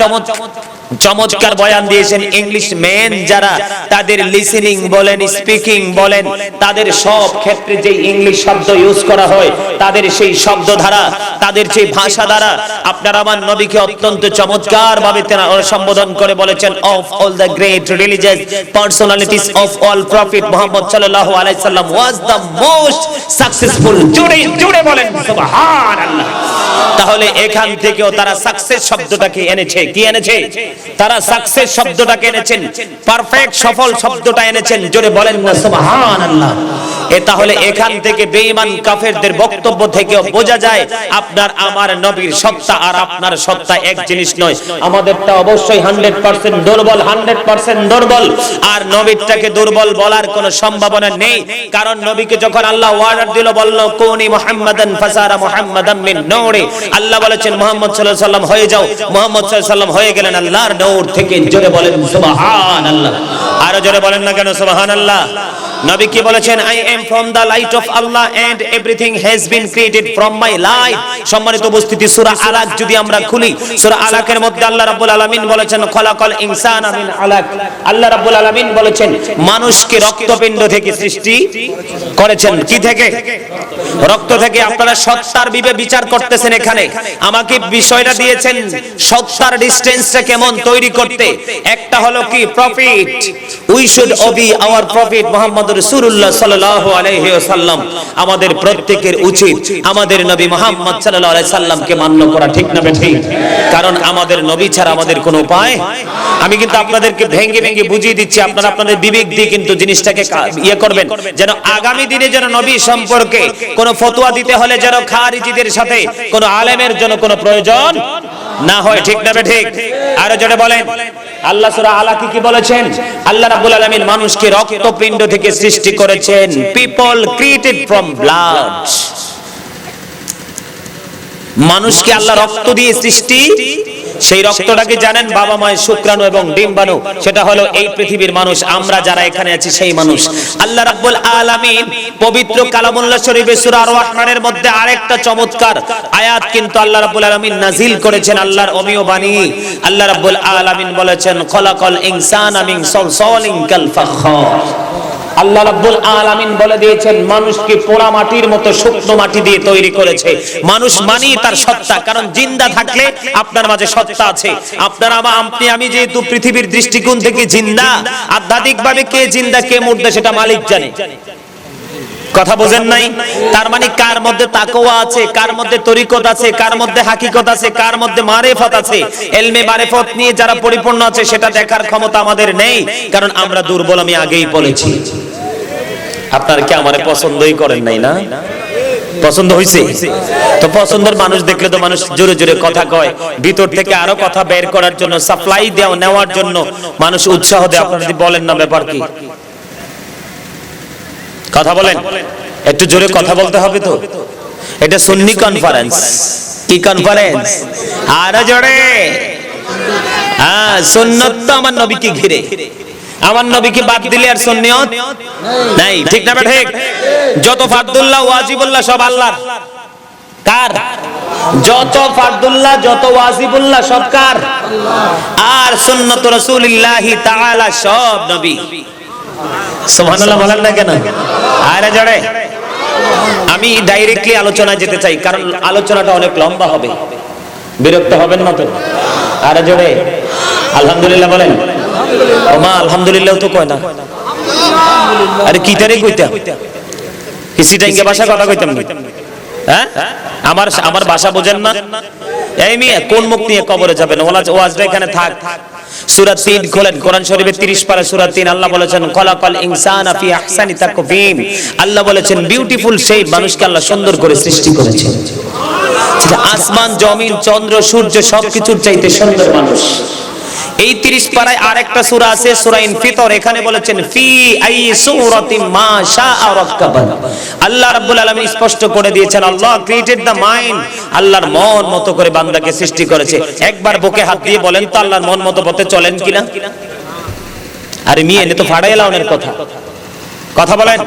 চমৎকার বয়ান দিয়েছেন। ইংলিশ ম্যান যারা, তাদের লিসেনিং বলেন, স্পিকিং বলেন, তাদের সব ক্ষেত্রে যে ইংলিশ শব্দ ইউজ করা হয়, তাদের সেই শব্দ ধারা, তাদের সেই ভাষা দ্বারা আপনার আমার নবীকে অত্যন্ত চমৎকার ভাবে তারা সম্বোধন করে বলেছেন, of all the great religious personalities of all profit Muhammad সাল্লাল্লাহু আলাইহি সাল্লাম ওয়াজ দ্য মোস্ট সাকসেসফুল। জোরে জোরে বলেন সুবহানাল্লাহ। তাহলে এখান থেকেও তারা সাকসেস শব্দটাকে এনেছে। কি এনেছে? তারা সাকসেস শব্দটাকে এনেছেন, পারফেক্ট সফল শব্দটা এনেছেন। জোরে বলেন না সুবহানাল্লাহ। তাহলে এখান থেকে বেঈমান কাফেরদের বক্তব্য থেকেও বোঝা যায় আপনার আমার নবীর সত্তা আর আপনার সত্তা এক জিনিস নয়। আমাদেরটা অবশ্যই 100% দুর্বল, 100% দুর্বল। আর নবীরটাকে দুর্বল বলার কোনো সম্ভাবনা নেই, কারণ নবীকে যখন আল্লাহ ওয়ার্ডার দিল, বলল কুনি মুহাম্মাদান ফাসারা মুহাম্মাদাম মিন নূরি, আল্লাহ বলেছেন মুহাম্মদ সাল্লাল্লাহু আলাইহি সাল্লাম হয়ে যাও, মুহাম্মদ সাল্লাল্লাহু আলাইহি সাল্লাম হয়ে গেলেন আল্লাহর নূর থেকে। জোরে বলেন সুবহানাল্লাহ। আরো জোরে বলেন না কেন সুবহানাল্লাহ। নবী কি বলেছেন? I am from the light of আল্লাহ and everything has been created from my light. সম্মানিত উপস্থিতি, সূরা আলাক যদি আমরা খুলি, সূরা আলাকের মধ্যে আল্লাহ রাব্বুল আলামিন বলেছেন খলাকাল ইনসানা মিন আলাক। আল্লাহ রাব্বুল আলামিন বলেছেন মানুষকে রক্তপিণ্ড থেকে সৃষ্টি করেছেন। কি থেকে? রক্ত থেকে। আপনারা সত্তার বিচার করতেছেন এখানে, আমাকে বিষয়টা দিয়েছেন সত্তার ডিসটেন্সটা কেমন তৈরি করতে। একটা হলো কি prophet, we should obey our prophet Muhammad রাসূলুল্লাহ সাল্লাল্লাহু আলাইহি ওয়াসাল্লাম। আমাদের প্রত্যেকের উচিত আমাদের নবী মুহাম্মদ সাল্লাল্লাহু আলাইহি সাল্লামকে মান্য করা, ঠিক না ঠিক? কারণ আমাদের নবী ছাড়া আমাদের কোনো উপায়। আমি কিন্তু আপনাদেরকে ভেঙে ভেঙে বুঝিয়ে দিচ্ছি, আপনারা আপনাদের বিবেক দিয়ে কিন্তু জিনিসটাকে ইয়ে করবেন, যেন আগামী দিনে যেন নবী সম্পর্কে কোনো ফতোয়া দিতে হলে যেন খারিজিদের সাথে কোনো আলেমের জন্য কোনো প্রয়োজন না হয়, ঠিক না ঠিক? আরো জোরে বলেন। আল্লাহ সূরা আলাকে কি বলেছেন? আল্লাহ রাব্বুল আলামিন মানুষকে রক্তপিণ্ড থেকে সৃষ্টি করেছেন। People created from blood. মানুষকে আল্লাহ রক্ত দিয়ে সৃষ্টি। সেই রক্তটাকে জানেন? বাবা মায়ের শুক্রাণু এবং ডিম্বাণু। সেটা হলো এই পৃথিবীর মানুষ, আমরা যারা এখানে আছি সেই মানুষ। আল্লাহ রাব্বুল আলামিন পবিত্র কালামুল্লাহ শরীফে সূরা আর-রহমানের মধ্যে আরেকটা চমৎকার আয়াত কিন্তু আল্লাহ রাব্বুল আলামিন নাজিল করেছেন, আল্লাহর অমীয় বাণী। আল্লাহ রাব্বুল আলামিন বলেছেন খলাকাল ইনসানা মিন সালসালিন কাল ফাখখার। আল্লাহ রাব্বুল আলামিন বলে দিয়েছেন মানুষকে পোড়া মাটির মতো শুকনো মাটি দিয়ে তৈরি করেছে। মানুষ মানি তার সত্তা, কারণ জিন্দা থাকলে আপনার মাঝে সত্তা আছে। আপনারা আপনি আমি যেহেতু পৃথিবীর দৃষ্টিকোণ থেকে জিন্দা, আধ্যাত্মিকভাবে কে জিন্দা কে মুর্দা সেটা মালিক জানে। কথা বোঝেন নাই? তার মানে কার মধ্যে তাকওয়া আছে, কার মধ্যে তরিকত আছে, কার মধ্যে হাকিকত আছে, কার মধ্যে মারিফত আছে, ইলমে মারিফত নিয়ে যারা পরিপূর্ণ আছে সেটা দেখার ক্ষমতা আমাদের নেই, কারণ আমরা দুর্বল। আমি আগেই বলেছি। আপনারা কি আমারে পছন্দই করেন নাই? না পছন্দ হইছে তো? পছন্দের মানুষ দেখলে তো মানুষ জোরে জোরে কথা কয়, ভিতর থেকে আরো কথা বের করার জন্য, সাপ্লাই নেওয়ার জন্য মানুষ উৎসাহ দেয়। আপনারা যদি বলেন না ব্যাপার কি? কথা বলেন, একটু জোরে কথা বলতে হবে তো। এটা সুন্নি কনফারেন্স। কি কনফারেন্স? আরো জোরে। হ্যাঁ, সুন্নাত তো আমার নবীকে ঘিরে। আমার নবীকে বাদ দিলে আর সুন্নিয়ত নাই, ঠিক না ঠিক? যত ফারদুল্লাহ ওয়াজিবুল্লাহ সব আল্লাহর। কার? যত ফারদুল্লাহ যত ওয়াজিবুল্লাহ সব কার? আর সুন্নাত রাসূলুল্লাহি তাআলা সব নবী। সুবহানাল্লাহ বলেন না কেন? আরে জোরে। আমি ডাইরেক্টলি আলোচনায় যেতে চাই, কারণ আলোচনাটা অনেক লম্বা হবে। বিরক্ত হবেন না তো? আরে জোরে আলহামদুলিল্লাহ বলেন। ওমা আলহামদুলিল্লাহ তো কয় না। আরে কিটারে কইতা? কি সিটাঙ্গা ভাষা কথা কইতাম না? হ্যাঁ, আমার ভাষা বোঝেন না? এই মিয়া কোন মুখ নিয়ে কবরে যাবেন? ওয়াজটা এখানে থাক। সূরা ৩ খোলেন, কোরআন শরীফের 30 পারা সূরা ৩। আল্লাহ বলেছেন খলাকাল ইনসানা ফি আহসানি তাকওয়িম। আল্লাহ বলেছেন বিউটিফুল সেই মানুষকে আল্লাহ সুন্দর করে সৃষ্টি করেছেন। সেটা আসমান জমিন চন্দ্র সূর্য সবকিছুর চাইতে সুন্দর মানুষ। এই 30 পারায় আরেকটা সূরা আছে, সূরা ইনফিতর। এখানে বলেছেন ফি আই সূরাতিন মা শাআ রাক্কাবা। আল্লাহ রাব্বুল আলামিন স্পষ্ট করে দিয়েছেন আল্লাহ ক্রিয়েটেড দ্য মাইন্ড। আল্লাহর মন মতো করে বান্দাকে সৃষ্টি করেছে। একবার বুকে হাত দিয়ে বলেন তো আল্লাহর মন মতো পথে চলেন কিনা? আরে মিয়া এনে তো ফাড়াই লাউনের কথা। কথা বলেন।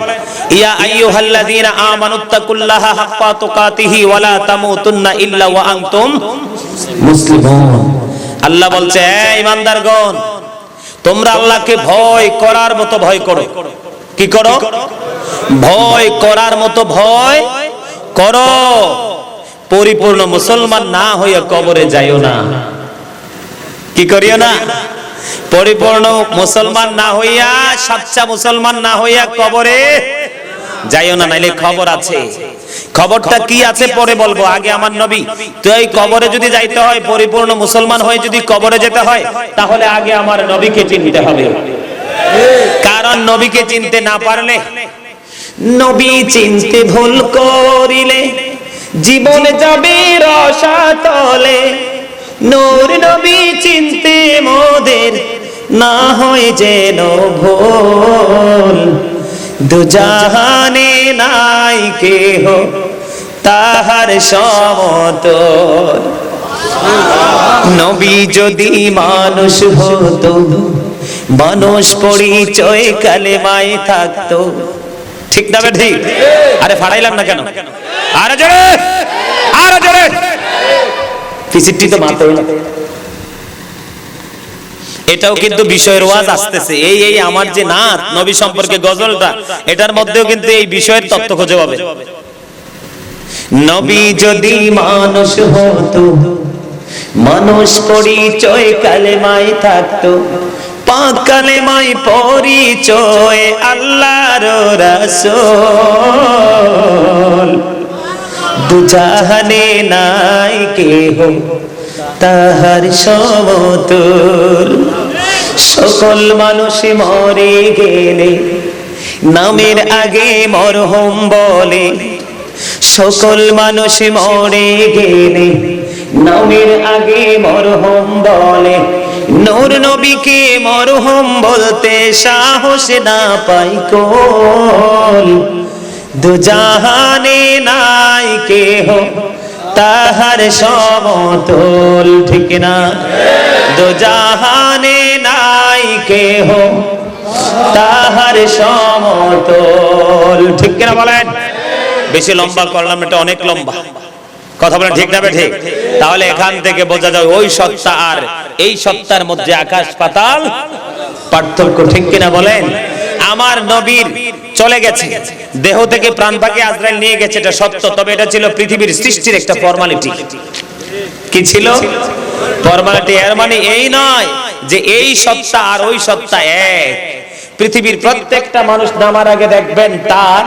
ইয়া আইয়ুহাল্লাযীনা আমানুত্তাকুল্লাহা হাক্কা তুকাতিহি ওয়া লা তামুতুন্না ইল্লা ওয়া আনতুম মুসলিমুন। আল্লাহ বলছে হে ঈমানদারগণ, তোমরা আল্লাহকে ভয় করার মতো ভয় করো। কি করো? ভয় করার মতো ভয় করো। পরিপূর্ণ মুসলমান না হইয়া কবরে যাইও না। কি করিও না? পরিপূর্ণ মুসলমান না হইয়া, সাচ্চা মুসলমান না হইয়া কবরে যাইও না, নাইলে খবর আছে। খবরটা কি আছে পরে বলবো, আগে আমার নবী। তো এই কবরে যদি যাইতে হয়, পরিপূর্ণ মুসলমান হয়ে যদি কবরে যেতে হয়, তাহলে আগে আমার নবীকে চিনতে হবে। কারণ নবীকে চিনতে না পারলে, নবী চিনতে ভুল করিলে জীবন যাবে রসাতলে। নূর নবী চিনতে মোদের না হয় যেন ভুল। দুজাহানে নাই কেহ তাহার সমতল। নবী যদি মানুষ হতো মানুষ পরিচয় কালেমায় থাকতো। ঠিক না ঠিক? আরে ফাড়াইলাম না কেন? আরে জোরে, আরে জোরে। পিসিটি তো মাত্র না। এটাও কিন্তু বিষয়ের ওয়াজ আসতেছে। এই আমার যে নাত নবী সম্পর্কে গজলটা, এটার মধ্যেও কিন্তু এই বিষয়ের তত্ত্ব খুঁজে পাবে। নবী যদি মানুষ হতো, মানুষ পরিচয় কালেমায় থাকতো, পাক কালেমায় পরিচয় আল্লাহর রাসূল। দুজাহানে নাই কেহ তাহার সমতুল। সকল মানুষ মরে গেলে নামের আগে মরহুম বলে, সকল মানুষ মরে গেলে নামের আগে মরহুম বলে। নূর নবীকে মরহুম বলতে সাহস না পাই কোল। দুজাহানে নাই কেহ তাহার সমতুল। ঠিক না? দুজাহানে নাই কেহ তাহার সমতুল। ঠিক না বলেন? বেশি লম্বা করলাম, এটা অনেক লম্বা কথা বলেন। ঠিক না ঠিক? তাহলে এখান থেকে বোঝা যায় ওই সত্তা আর এই সত্তার মধ্যে আকাশ পাতাল পার্থক্য। ঠিক কিনা বলেন? আমার নবীর চলে গেছে, দেহ থেকে প্রাণ পাখি আজরাইল নিয়ে গেছে, এটা সত্য। তবে এটা ছিল পৃথিবীর সৃষ্টির একটা ফর্মালিটি। কি ছিল? ফর্মালিটি। এর মানে এই নয় যে এই সত্তা আর ওই সত্তা এক। পৃথিবীর প্রত্যেকটা মানুষ নামার আগে দেখবেন তার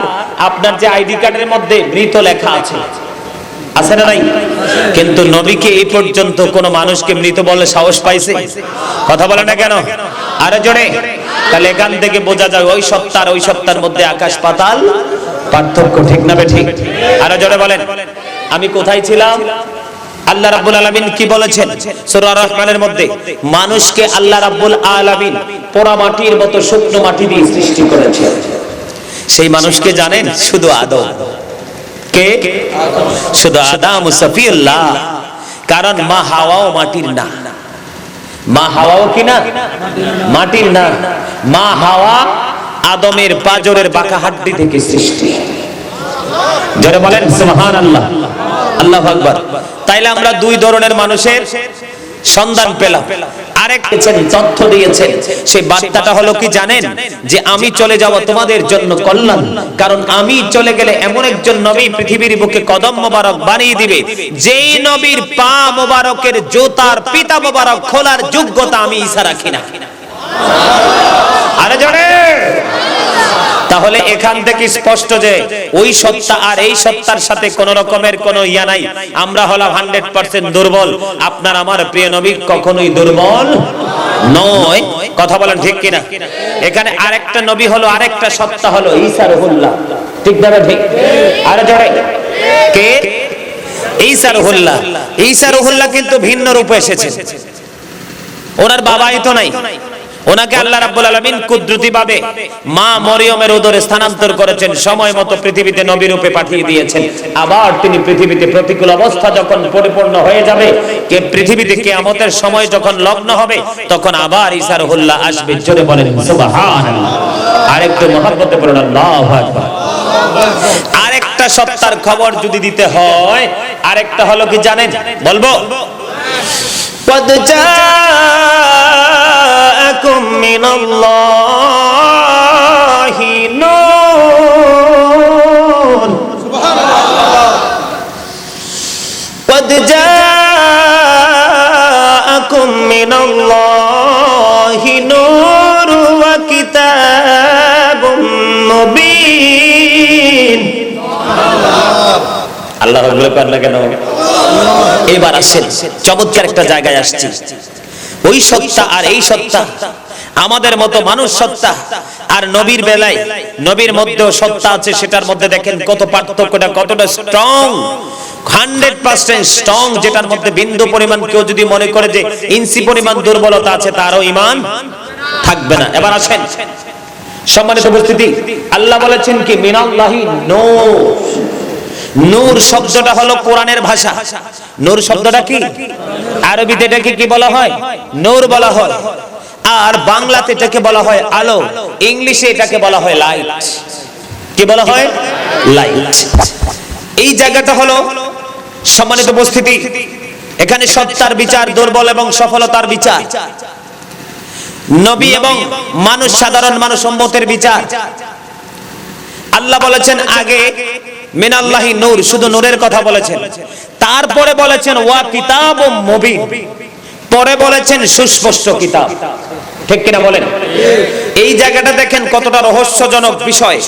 আপনার যে আইডি কার্ডের মধ্যে মৃত লেখা আছে, আছে না নাই? কিন্তু নবীকে এই পর্যন্ত কোন মানুষকে মৃত বলে সাহস পাইছে? কথা বলে না কেন? আরে জোরে। তাহলে এখান থেকে বোঝা যায় ওই সত্তা আর ওই সত্তার মধ্যে আকাশ পাতাল পার্থক্য। ঠিক না ঠিক? আরে জোরে বলেন। আমি কোথায় ছিলাম? আল্লাহ রাব্বুল আলামিন কি বলেছেন সূরা রহমানের মধ্যে? মানুষকে আল্লাহ রাব্বুল আলামিন পোড়া মাটির মতো শুকনো মাটি দিয়ে সৃষ্টি করেছেন। সেই মানুষকে জানেন? শুধু আদম। কে? শুধু আদম সফিউল্লাহ। কারণ মা হাওয়াও মাটির না। মা হাওয়াও কি না? মাটির না। মা হাওয়া আদমের পাঁজরের বাঁকা হাড্ডি থেকে সৃষ্টি। যারা বলেন সুবহানাল্লাহ, আল্লাহু আকবার। তাইলে আমরা দুই ধরনের মানুষের সন্ধান পেলাম। আরেক তথ্য দিয়েছেন, সেই বার্তাটা হলো কি জানেন? যে আমি চলে যাব তোমাদের জন্য কল্যাণ। কারণ আমি চলে গেলে এমন একজন নবী পৃথিবীর বুকে কদম মোবারক বানিয়ে দিবে, যেই নবীর পা মোবারকের জুতার পিতা মোবারক খোলার যোগ্যতা আমি ঈসা রাখি না। আরে জানে। তাহলে এখান থেকে স্পষ্ট যে ওই সত্তা আর এই সত্তার সাথে কোন রকমের কোনো ইয়া নাই। আমরা হলাম 100% দুর্বল। আপনার আমার প্রিয় নবী কখনোই দুর্বল নয়। কথা বলেন ঠিক কিনা? এখানে আরেকটা নবী হলো, আরেকটা সত্তা হলো ঈসা রুহুল্লাহ। ঠিক না ঠিক? আরে জোরে। কে? ঈসা রুহুল্লাহ। ঈসা রুহুল্লাহ কিন্তু ভিন্ন রূপে এসেছে। ওনার বাবাই তো নাই। ওনাকে আল্লাহ রাব্বুল আলামিন কুদরতি ভাবে মা মরিয়মের উদরে স্থানান্তর করেছেন, সময় মতো পৃথিবীতে নবী রূপে পাঠিয়ে দিয়েছেন। আবার তিনি পৃথিবীতে প্রতিকূল অবস্থা যখন পরিপূর্ণ হয়ে যাবে, কে পৃথিবীতে কিয়ামতের সময় যখন লগ্ন হবে, তখন আবার ঈসা রুহুল্লাহ আসবে। জোরে বলেন সুবহানাল্লাহ। আরেকটু মহব্বতে পড়ুন আল্লাহু আকবার। আরেকটা সত্তার খবর যদি দিতে হয়, আরেকটা হলো কি জানেন? বলবো? قد جاءكم من الله نور قد جاءكم من الله نور وكتاب مبين। আল্লাহ বলে পারলে কেন? এবার আসেন চমৎকার একটা জায়গায় আসছি। ওই সত্তা আর এই সত্তা, আমাদের মতো মানুষ সত্তা আর নবীর বেলায় নবীর মধ্যেও সত্তা আছে। সেটার মধ্যে দেখেন কত পার্থক্যটা, কতটা স্ট্রং। 100% স্ট্রং, যেটার মধ্যে বিন্দু পরিমাণ কেউ যদি মনে করে যে ইঞ্চি পরিমাণ দুর্বলতা আছে, তারও ঈমান থাকবে না। এবার আসেন সম্মানিত উপস্থিতি, আল্লাহ বলেছেন কি মিনাল্লাহি নূর। নূর শব্দটা হলো কোরআনের ভাষা। নূর শব্দটা কি? আরবিতে এটাকে কি বলা হয়? নূর বলা হয়। আর বাংলাতে এটাকে বলা হয় আলো, ইংলিশে এটাকে বলা হয় লাইট। কি বলা হয়? লাইট। এই জায়গাটা হলো সম্মানিত উপস্থিতি, এখানে সত্তার বিচার, দুর্বল এবং সফলতার বিচার, নবী এবং মানুষ, সাধারণ মানুষ, উম্মতের বিচার। আল্লাহ বলেছেন আগে মিনাল্লাহি নূর, শুধু নূরের কথা বলেছেন। তারপরে বলেছেন ওয়া কিতাবুম মুবিন, পরে বলেছেন সুস্পষ্ট কিতাব। ঠিক কিনা বলেন? এই জায়গাটা দেখেন কতটা রহস্যজনক বিষয়।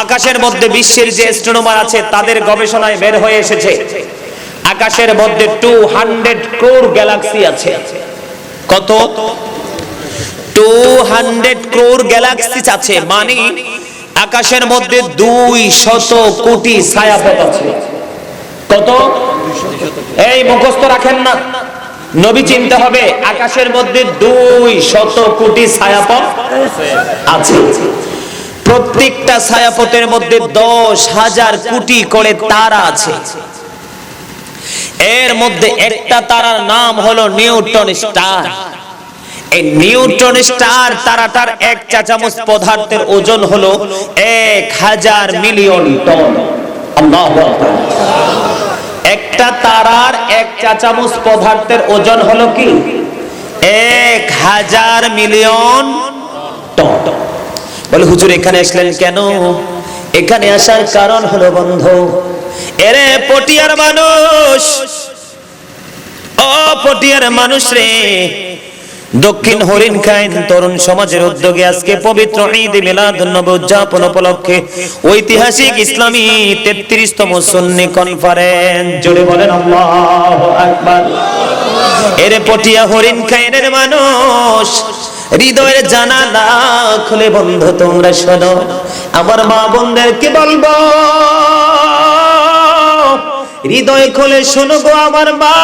আকাশের মধ্যে বিশ্বের যে অ্যাস্ট্রোনমার আছে তাদের গবেষণায় বের হয়ে এসেছে আকাশের মধ্যে 200 ক্রোড় গ্যালাক্সি আছে। কত? 200 ক্রোড় গ্যালাক্সি আছে, মানে আকাশের মধ্যে 200 কোটি ছায়াপথ আছে। কত? এই মুখস্থ রাখেন না, নবী চিনতে হবে। আকাশের মধ্যে 200 কোটি ছায়াপথ আছে। প্রত্যেকটা ছায়াপথের মধ্যে 10,000 কোটি করে তারা আছে। এর মধ্যে একটা তারার নাম হলো নিউটন স্টার। এই নিউটন স্টার তারাটার এক চা চামচ পদার্থের ওজন হলো 1000 মিলিয়ন টন। আল্লাহু আকবার। একটা তারার এক চা চামচ পদার্থের ওজন হলো কি? 1000 মিলিয়ন টন। বলে হুজুর এখানে আসলেন কেন? এখানে আসার কারণ হলো বন্ধু, এরে পটিয়ার মানুষ, ও পটিয়ার মানুষ রে, দক্ষিণ হরিণখাইন তরুণ সমাজের উদ্যোগে আজকে পবিত্র ঈদ মিলাদুন্নবী উদযাপন উপলক্ষে ঐতিহাসিক ইসলামী 33তম সুন্নি কনফারেন্স। জোরে বলেন আল্লাহু আকবার। এরে পটিয়া হরিণখাইনের মানুষ, হৃদয়ের জানালা খুলে বন্ধু তোমরা শোনো, আমার মা বোনদেরকে বলবো, হৃদয় খুলে শোনো গো আমার মা,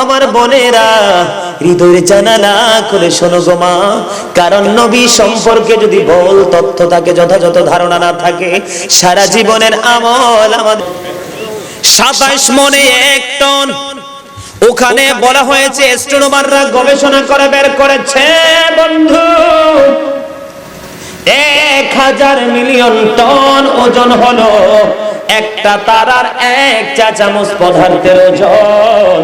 আমার বোনেরা, হৃদয়ের জানালা খুলে শোনো গো মা। কারণ নবী সম্পর্কে যদি বল তথ্য থাকে, যথাযথ ধারণা না থাকে, সারা জীবনের আমল আমাদের 27 মনে 1 টন। ওখানে বলা হয়েছে অ্যাস্ট্রোনমাররা গবেষণা করে বের করেছে বন্ধু 1000 মিলিয়ন টন ওজন হলো একটা তারার এক চা চামচ পদার্থের ওজন।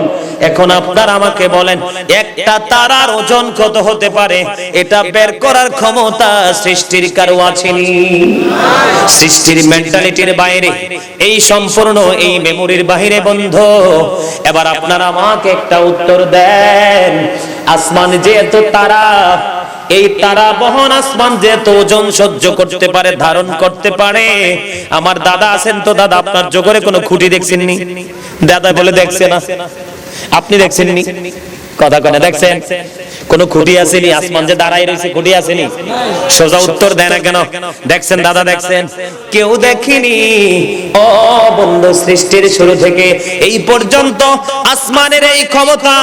এখন আপনারা আমাকে বলেন একটা তারার ওজন কত হতে পারে? এটা বের করার ক্ষমতা সৃষ্টির কারো আছেনি? সৃষ্টির মেন্টালিটির বাইরে, এই সম্পূর্ণ এই মেমোরির বাইরে বন্ধু। এবার আপনারা আমাকে একটা উত্তর দেন, আসমান যেহেতু তারা, এই তারা বহন আসমান যেহেতু ওজন সহ্য করতে পারে, ধারণ করতে পারে। আমার দাদা আছেন তো, দাদা আপনার জোরে কোনো খুঁটি দেখছেননি? দাদা বলে দেখছে না, আপনি দেখছেননি? কথা কনে দেখছেন? কোন খুঁটি আসেনি? আসমান যে দাঁড়াই রয়েছে খুঁটি আসেনি? সোজা উত্তর দেয় না কেন? দেখছেন দাদা, দেখছেন? কেউ দেখেনি। ও বন্ধু, সৃষ্টির শুরু থেকে এই পর্যন্ত আসমানের এই ক্ষমতা,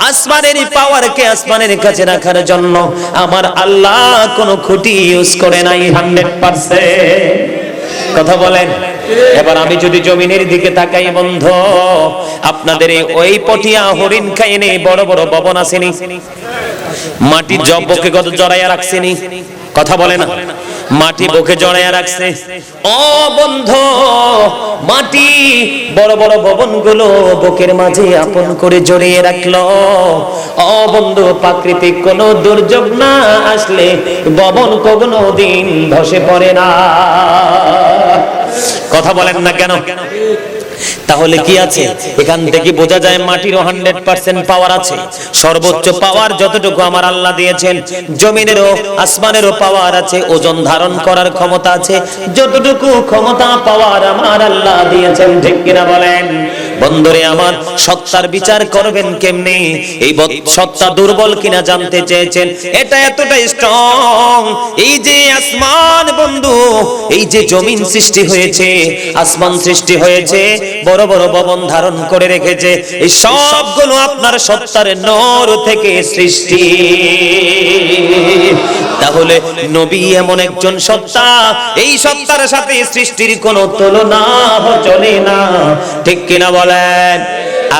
আসমানের এই পাওয়ারকে আসমানের কাছে রাখার জন্য আমার আল্লাহ কোন খুঁটি ইউজ করে নাই 100%। কথা বলেন। এবার আমি যদি জমিনের দিকে তাকাই বন্ধু, আপনাদের ওই পটিয়া হরিণখাইনে বড় বড় ভবন আসেনি? মাটি বুকে কত জড়াইয়া রাখছেনি? কথা বলে না? মাটি বুকে জড়াইয়া রাখছে। ও বন্ধু, মাটি বড় বড় ভবনগুলো বুকের মাঝে আপন করে জড়িয়ে রাখলো। ও বন্ধু, প্রাকৃতিক কোন দুর্যোগ না আসলে ভবন কোনো দিন ধসে পড়ে না। কথা বলেন না কেন? তাহলে কি আছে? এখান থেকে বোঝা যায় মাটিরও 100% পাওয়ার আছে। সর্বোচ্চ পাওয়ার যতটুকু আমার আল্লাহ দিয়েছেন, জমিনেরও আসমানেরও পাওয়ার আছে, ওজন ধারণ করার ক্ষমতা আছে, যতটুকু ক্ষমতা পাওয়ার আমার আল্লাহ দিয়েছেন। ঠিক কিনা বলেন? বন্ধুরে আমার, সত্তার বিচার করবেন কেমনে? এই সত্তা দুর্বল কিনা জানতে চেয়েছেন। এটা এতটা স্ট্রং, এই যে আসমান বন্ধু, এই যে জমিন সৃষ্টি হয়েছে, আসমান সৃষ্টি হয়েছে, বড় বড় ভবন ধারণ করে রেখেছে, এই সবগুলো আপনার সত্তার নূর থেকে সৃষ্টি। তাহলে নবী এমন একজন সত্তা, এই সত্তার সাথে সৃষ্টির কোনো তুলনা চলে না। ঠিক কিনা বলেন?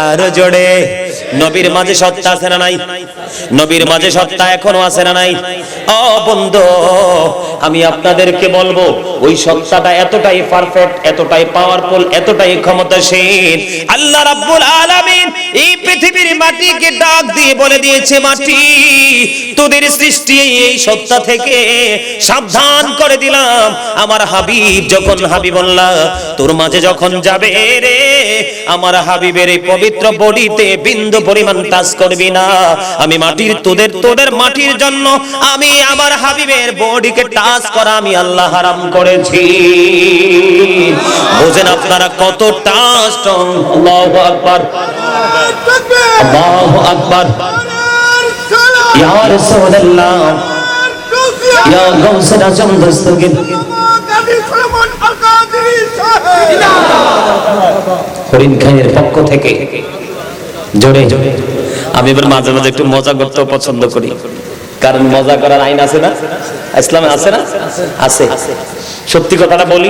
আর জোরে নবীর মাঝে সত্তা আছে না নাই? নবীর মাঝে সত্তা এখনো আছে না নাই? ও বন্ধু, আমি আপনাদেরকে বলবো ওই সত্তাটা এতটাই পারফেক্ট, এতটাই পাওয়ারফুল, এতটাই ক্ষমতাশীল, আল্লাহ রাব্বুল আলামিন এই পৃথিবীর মাটিকে ডাক দিয়ে বলে দিয়েছে, মাটি তোদের সৃষ্টি এই সত্তা থেকে সাবধান করে দিলাম। আমার হাবিব যখন হাবিবুল্লাহ তোর মাঝে যখন যাবে রে, আমার হাবিবের এই পবিত্র বডিতে বিন্দু পরিমাণ টাচ করবি না। আমি মাটির তোদের মাটির জন্য আমি আমার হাবিবের বডিকে টাচ করা আমি আল্লাহ হারাম করেছি। বুঝেন আপনারা কত টাচ? আল্লাহু আকবার, আল্লাহু আকবার, ইয়া রাসূলুল্লাহ, ইয়া গাউসুল আজম দস্তগীর হরিণ খায়ের পক্ষ থেকে জোরে জোরে। আমি এবার মাঝে মাঝে একটু মজা করতেও পছন্দ করি, কারণ মজা করার আইন আছে না ইসলামে? আছে না? আছে। সত্যি কথাটা বলি,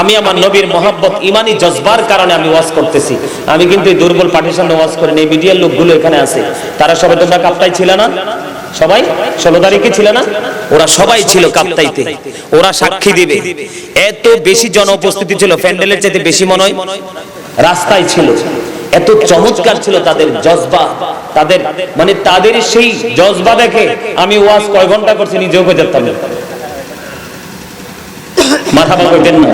আমি আমার নবীর মহব্বত ইমানি জজবার কারণে আমি ওয়াজ করতেছি। আমি কিন্তু এই দুর্বল পার্টির সামনে ওয়াজ করি না। এই মিডিয়ার লোকগুলো এখানে আছে, তারা সবাই তোমরা কাপ্তাই ছিল না? সবাই 16 তারিখে ছিল না? ওরা সবাই ছিল কাপ্তাইতে, ওরা সাক্ষী দিবে। এত বেশি জন উপস্থিতি ছিল, প্যান্ডেলের চাইতে বেশি মনে হয় রাস্তায় ছিল। এত চমৎকার ছিল তাদের জজবা, তাদের মানে তাদের সেই জজবা দেখে আমি ওয়াজ কয় ঘন্টা করছি নিজেও কই যেতাম না। মাথা কইতেন না।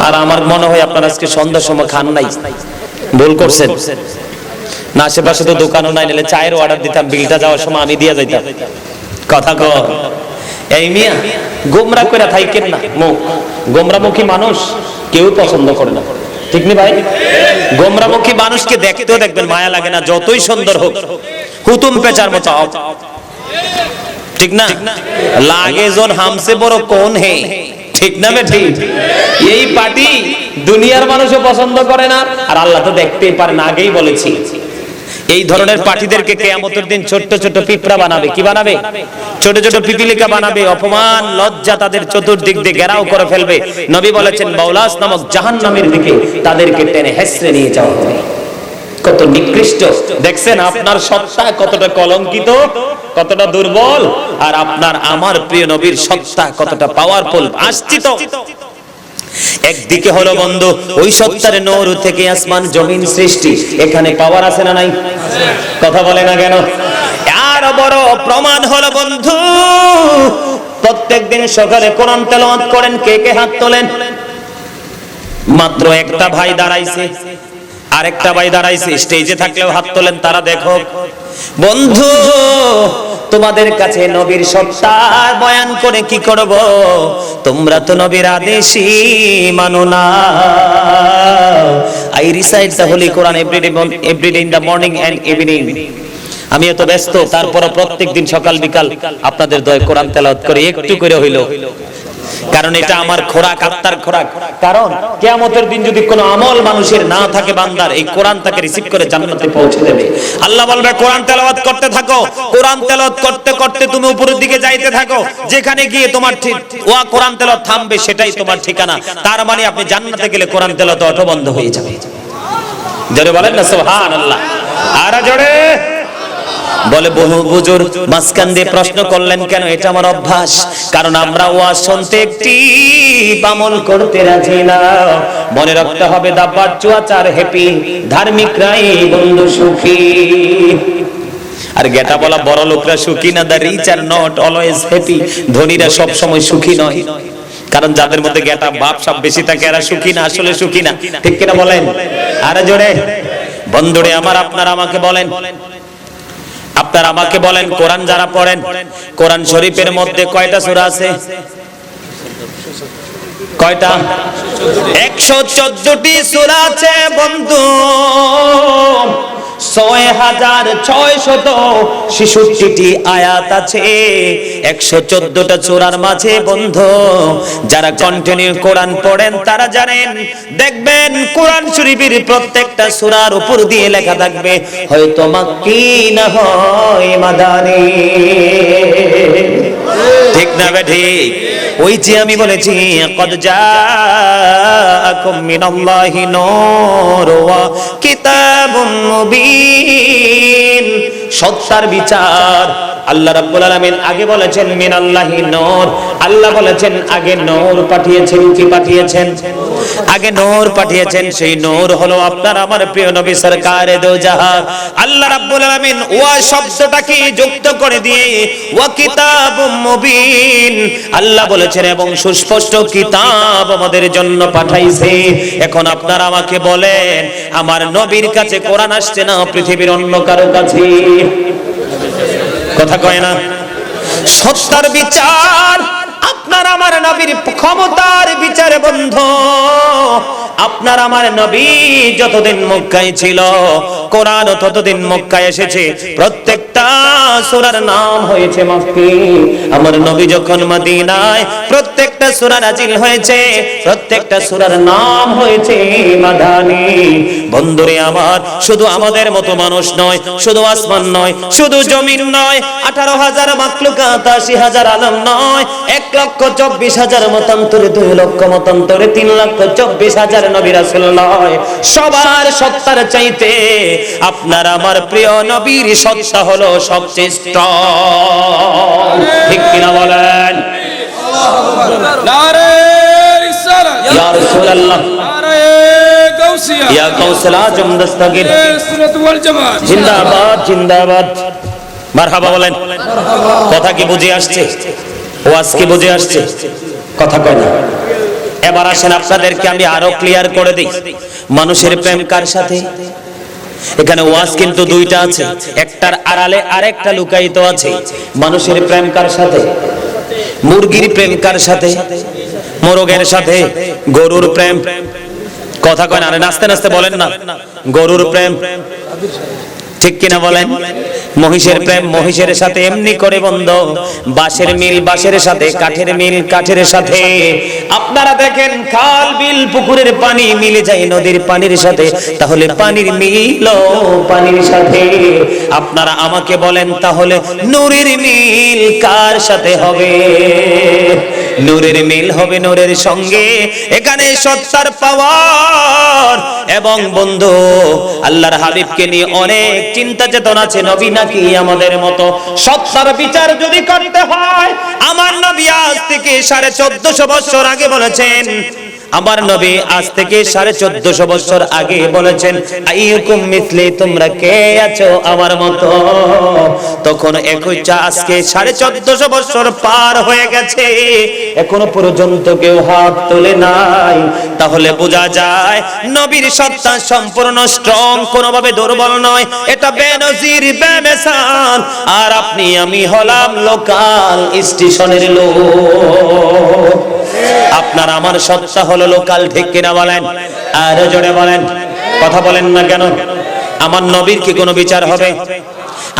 আর আমার মনে হয় আপনারা আজকে সন্ধ্যার সময় খান নাই, ভুল করছেন না। আশেপাশে তো দোকানও নাই, নাহলে চায়ের অর্ডার দিতাম, বিলটা যাওয়ার সময় আমি দিয়ে যাইতাম। কথা কর এই মিয়া, গোমরা করে থাকেন না। গোমরামুখী মানুষ কেউ পছন্দ করে না, ঠিক না ভাই? গোমরামুখী মানুষকে দেখতেও দেখবেন মায়া লাগে না, যতই সুন্দর হোক, হুতুম পেঁচার মতো, ঠিক না? লাগে জন হামসে বড় কোন হে, ঠিক না বে ঠিক? এই পার্টি দুনিয়ার মানুষও পছন্দ করে না, আর আল্লাহ তো দেখতেই পারে না, আগেই বলেছি। এই ধরনের পার্টিদেরকে কিয়ামতের দিন ছোট ছোট পিঁপড়া বানাবে। কি বানাবে? ছোট ছোট পিপিলিকা বানাবে। অপমান লজ্জা তাদের চতুর্দিক দিয়ে ঘেরাও করে ফেলবে। নবী বলেছেন বাউলাস নামক জাহান্নামের দিকে তাদেরকে টেনে হেসড়ে নিয়ে যাওয়া হবে। কত নিকৃষ্ট! দেখছেন আপনার সত্তা কতটা কলঙ্কিত, কতটা দুর্বল, আর আপনার আমার প্রিয় নবীর সত্তা কতটা পাওয়ারফুল। আসছি তো। একদিকে হলো বন্ধু ওই সত্তার নূর থেকে আসমান জমিন সৃষ্টি, এখানে পাওয়ার আছে না নাই? কথা বলে না কেন? আর বড় প্রমাণ হলো বন্ধু, প্রত্যেকদিন সকালে কোরআন তেলাওয়াত করেন কে কে? হাত তোলেন। মাত্র একটা ভাই দাঁড়াইছে, আরেকটা ভাই দাঁড়াইছে, স্টেজে থাকলেও হাত তোলেন। তারা দেখো বন্ধু, তোমাদের কাছে নবীর সত্তা বয়ান করে কি করব? তোমরা তো নবীর আদেশই মানো না। I recite the Holy Quran every day in the morning and evening. আমি এত ব্যস্ত, তারপর প্রত্যেকদিন সকাল বিকাল আপনাদের দয় কোরআন তেলাওয়াত করে একটু করে হইল। কারণ এটা আমার খোরাক, আত্মার খোরাক। কারণ কিয়ামতের দিন যদি কোনো আমল মানুষের না থাকে বান্দার, এই কোরআন তাকে রিসিভ করে জান্নাতে পৌঁছে দেবে। আল্লাহ বলবে কোরআন তেলাওয়াত করতে থাকো। কোরআন তেলাওয়াত করতে করতে তুমি উপরের দিকে যাইতে থাকো, যেখানে গিয়ে তোমার ওয়া কোরআন তেলাওয়াত থামবে সেটাই তোমার ঠিকানা। তার মানে আপনি জান্নাতে গেলে কোরআন তেলাওয়াত অটো বন্ধ হয়ে যাবে। জোরে বলেন না সুবহানাল্লাহ। আর জোরে বলে বহু বুজুর মাঝখান দিয়ে প্রশ্ন করলেন কেন? এটা আমার অভ্যাস, কারণ আমরা ওয়াজ শুনতে একটি আমল করতে রাজি না। মনে রাখতে হবে দা ভার্চুয়াস আর হ্যাপি, ধার্মিকরাই বন্ধু সুখী। আর গেটা বলা বড় লোকরা সুখী না, the rich are not always happy, ধনীরা সব সময় সুখী নয়। কারণ যাদের মধ্যে গেটা ভাব সব বেশি থাকে এরা সুখী না, আসলে সুখী না, ঠিক কিনা বলেন? আরে জোরে বন্ধুরে আমার, আপনারা আমাকে বলেন, আপনারা আমাকে বলেন, কোরআন যারা পড়েন, কোরআন শরীফের মধ্যে কয়টা সূরা আছে? কয়টা? 114টি সূরা আছে বন্ধু। 6666টি আয়াত আছে। 114টা সূরার মাঝে বন্ধু যারা কন্টিনিউ কোরআন পড়েন তারা জানেন, দেখবেন কোরআন শরীফের প্রত্যেকটা সূরার উপর দিয়ে লেখা থাকবে হয়তো মাক্কি না হয় মাদানী। ঠিক না বে ঠিক? ওই যে আমি বলেছি কদ জাআকুম লাকুম মিনাল্লাহি নূর ওয়া কিতাবুম মুবিন। সত্যার বিচার আল্লাহ রাব্বুল আলামিন আগে বলেছেন মিনাল্লাহি নূর, আল্লাহ বলেছেন আগে নূর পাঠিয়েছেন। কি পাঠিয়েছেন? আগে নূর পাঠিয়েছেন। সেই নূর হলো আপনার আমার প্রিয় নবী সরকারে দো জাহান। আল্লাহ রাব্বুল আলামিন ওয়া শব্দটাকে যুক্ত করে দিয়ে ওয়া কিতাবুম মুবিন আল্লাহ বলেছেন এবং সুস্পষ্ট কিতাব আমাদের জন্য পাঠাইছে। এখন আপনারা আমাকে বলেন, আমার নবীর কাছে কোরআন আসছে না পৃথিবীর অন্য কারো কাছে? কথা কয় না? সত্যার বিচার আপনার আমার নবীর ক্ষমতার বিচারে বন্ধু। আপনার আমার নবী যতদিন মক্কায় ছিল, কোরআন ততদিন মক্কায় এসেছে। প্রত্যেকটা সূরার নাম হয়েছে মক্কি। আমার নবী যখন মদিনায়, প্রত্যেকটা সূরা নাজিল হয়েছে, প্রত্যেকটা সূরার নাম হয়েছে মাদানী। বন্ধুরে আমার, শুধু আমাদের মতো মানুষ নয়, শুধু আসমান নয়, শুধু জমিন নয়, 18,000 মাখলুকাত, 80,000 আলম নয়, 1,24,000 মতান্তরে, 2 লক্ষ মতান্তরে, 3,24,000 নবী রাসূল নয়। সবার সত্তার চাইতে আপনার আমার প্রিয় নবীর সত্তা হলো সবচেয়ে স্ট্রং। ঠিক কিনা বলেন? নারে রিসালাত, ইয়া রাসূলুল্লাহ, নারে গাউসিয়া, ইয়া গাউসুল আজম দস্তগীর, সুন্নাত ওয়াল জামাত জিন্দাবাদ জিন্দাবাদ। মারহাবা বলেন। কথা কি বুঝে আসছে? ওয়াজ কি বুঝে আসছে? কথা কয় না। এবার আসেন আপনাদেরকে আমি আরো ক্লিয়ার করে দিই, মানুষের প্রেম কার সাথে। এখানে ওয়াজ কিন্তু দুইটা আছে, একটার আড়ালে আরেকটা লুকায়িত আছে। মানুষের প্রেম কার সাথে? মুরগির প্রেম কার সাথে? মোরগের সাথে। গরুর প্রেম, কথা কয় না? আরে নাচতে নাচতে বলেন না। গরুর প্রেম, ঠিক কিনা বলেন? মহিষের প্রেম মহিষের সাথে। এমনি করে বন্ধু, বাঁশের মিল বাঁশের সাথে, কাঠের মিল কাঠের সাথে। আপনারা দেখেন খাল বিল পুকুরের পানি মিলে যায় নদীর পানির সাথে, তাহলে পানির মিল পানির সাথে। আপনারা আমাকে বলেন, তাহলে নূরের মিল কার সাথে হবে? নূরের মিল হবে নূরের সঙ্গে। এখানে সত্তার পাওয়ার। এবং বন্ধু, আল্লাহর হাবিবকে নিয়ে অনেক চিন্তা চেতনা আছে। নবী নাকি আমাদের মতো? সত্তার বিচার যদি করতে হয়, আমার নবী আজ থেকে 1450 বছর আগে বলেছেন, আমার নবী আজ থেকে 1450 বছর আগে বলেছেন, আইয়ুকুম মিসলি, তোমরা কে আছো আমার মতো? তখন আজকে 1450 বছর পার হয়ে গেছে, এখনো পর্যন্ত কেউ হাত তোলে নাই। তাহলে বোঝা যায় নবীর সত্তা সম্পূর্ণ স্ট্রং, কোনোভাবে দুর্বল নয়। এটা বেনজির বেমিসাল। আর আপনি আমি হলাম লোকাল স্টেশনের লোক। আপনার আমার সত্তা হলো লোকাল। ঠিক কিনা বলেন? আর জোরে বলেন। কথা বলেন না কেন? আমার নবীর কি কোনো বিচার হবে?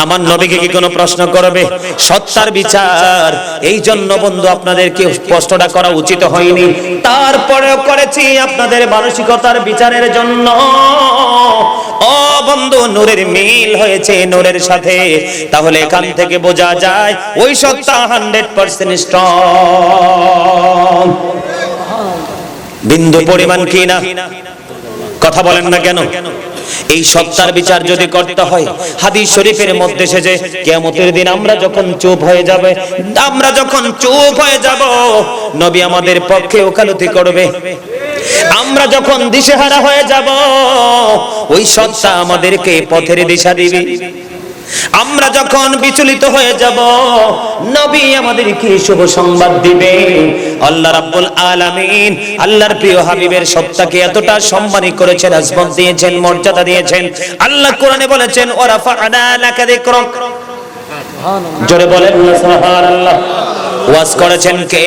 আমার নবীকে কি কোনো প্রশ্ন করবে? সত্তার বিচার। এই জন্য বন্ধু আপনাদেরকে কষ্টটা করা উচিত হয়নি, তারপরেও করেছি আপনাদের মানসিকতার বিচারের জন্য। ও বন্ধু, নূরের মিল হয়েছে নূরের সাথে। তাহলে এখান থেকে বোঝা যায় ওই সত্তা 100% স্ট্রং। বিন্দু পরিমাণ কি না? কথা বলেন না কেন? এই সত্তার বিচার যদি করতে হয়, হাদিস শরীফের মধ্যে এসেছে কিয়ামতের দিন আমরা যখন চুপ হয়ে যাব, নবী আমাদের পক্ষে ওকালতি করবে। আমরা যখন দিশেহারা হয়ে যাব, ওই সত্তা আমাদেরকে পথের দিশা দিবে। আমরা যখন বিচলিত হয়ে যাব, নবী আমাদেরকে শুভ সংবাদ দিবে। আল্লাহ রাব্বুল আলামিন আল্লাহর প্রিয় হাবিবের সত্তাকে এতটা সম্মানিত করেছেন, আজমত দিয়েছেন, মর্যাদা দিয়েছেন। আল্লাহ কোরআনে বলেছেন, ওয়া রাফা'না লাকা যিকরাক। জোরে বলেন সুবহানাল্লাহ। ওয়াজ করেছেন কে?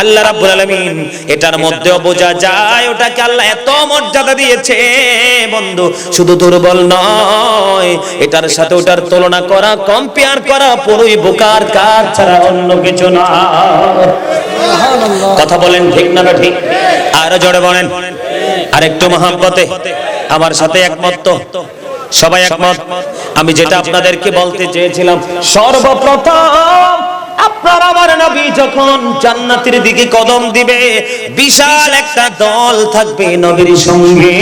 আল্লাহ রাব্বুল আলামিন। এটার মধ্যেও বোঝা যায় ওটাকে আল্লাহ এত মর্যাদা দিয়েছে বন্ধু, শুধু দুর্বল নয়, এটার সাথে ওটার তুলনা করা, কম্পেয়ার করা পুরোই বোকার কাজ ছাড়া অন্য কিছু না। কথা বলেন ঠিক না ঠিক? আরো জোরে বলেন। আরেকটু মহব্বতে আমার সাথে একমত তো? সবাই একমত? আমি যেটা আপনাদেরকে বলতে চেয়েছিলাম, সর্বপ্রথম আপনার আমার নবী যখন জান্নাতের দিকে কদম দিবে, বিশাল একটা দল থাকবে নবীর সঙ্গে।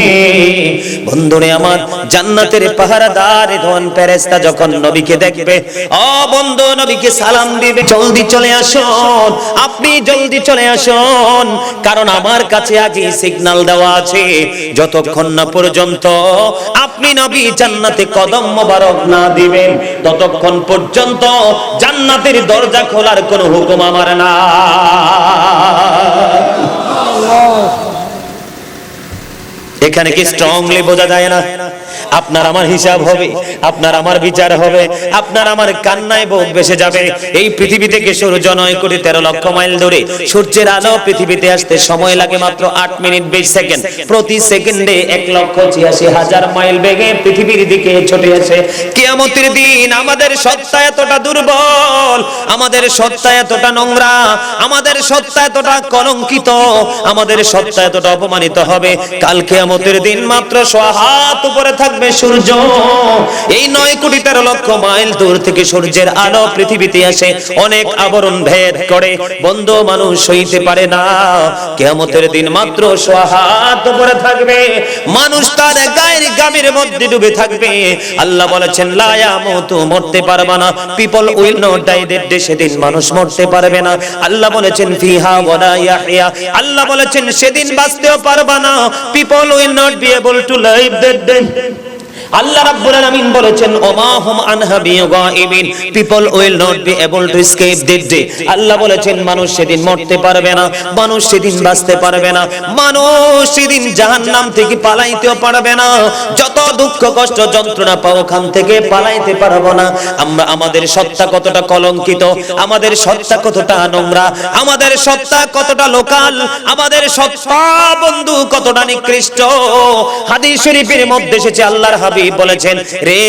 বন্ধুরে আমার, জান্নাতের পাহারাদার রিদওয়ান ফেরেশতা যখন নবীকে দেখবে, ও বন্ধু নবীকে সালাম দিবে, জলদি চলে আসুন, আপনি জলদি চলে আসুন, কারণ আমার কাছে আগে সিগন্যাল দেওয়া আছে, যতক্ষণ না পর্যন্ত আপনি নবী জান্নাতে কদম মোবারক না দিবেন, ততক্ষণ পর্যন্ত জান্নাতের দরজা খোলার কোনো হুকুম আমার না। এখানে কি স্ট্রংলি বোঝা যায় না? আপনার আমার হিসাব হবে, আপনার আমার বিচার হবে, আপনার আমার কান্নায় বুক ভেসে যাবে। এই পৃথিবী থেকে সূর্য 9 কোটি 13 লক্ষ মাইল দূরে, সূর্যের আলো পৃথিবীতে আসতে সময় লাগে মাত্র 8 মিনিট 20 সেকেন্ড। প্রতি সেকেন্ডে 1,86,000 মাইল বেগে পৃথিবীর দিকে ছুটে আসে। কিয়ামতের দিন আমাদের সত্তা এতটা দুর্বল, আমাদের সত্তা এতটা নোংরা, আমাদের সত্তা এতটা কলঙ্কিত, আমাদের সত্তা এতটা অপমানিত হবে, কাল কিয়ামতের দিন মাত্র 100 হাত উপরে থাকবে সূর্য। এই 9 কোটি 13 লক্ষ মাইল দূর থেকে সূর্যের আলো পৃথিবীতে আসে, অনেক আবরণ ভেদ করে, বন্ধু মানুষ সইতে পারে না। কিয়ামতের দিন মাত্র 100 হাত উপরে থাকবে, মানুষ তার গায়ের গামের মধ্যে ডুবে থাকবে। আল্লাহ বলেছেন লা ইয়ামুতু, মরতে পারবে না, people will not die, that day, সেদিন মানুষ মরতে পারবে না। আল্লাহ বলেছেন ফিহা ওয়ালা ইয়াহইয়া, আল্লাহ বলেছেন সেদিন বাঁচতেও পারবে না, people will not be able to live that day. আল্লাহ রাব্বুল আলামিন বলেছেন ওমা হুম আনহা বিগাইবিন, people will not be able to escape that day. আল্লাহ বলেছেন মানুষ সেদিন মরতে পারবে না, মানুষ সেদিন বাঁচতে পারবে না, মানুষ সেদিন জাহান্নাম থেকে পালাইতেও পারবে না, যত দুঃখ কষ্ট যন্ত্রণা পাও ওখান থেকে পালাইতে পারবো না। আমরা আমাদের সত্তা কতটা কলঙ্কিত, আমাদের সত্তা কতটা নোংরা, আমাদের সত্তা কতটা লোকাল, আমাদের সত্তা বন্ধু কতটা নিকৃষ্ট। হাদিস শরীফের মধ্যে এসেছে আল্লাহর হাবিব বলেছেন, রে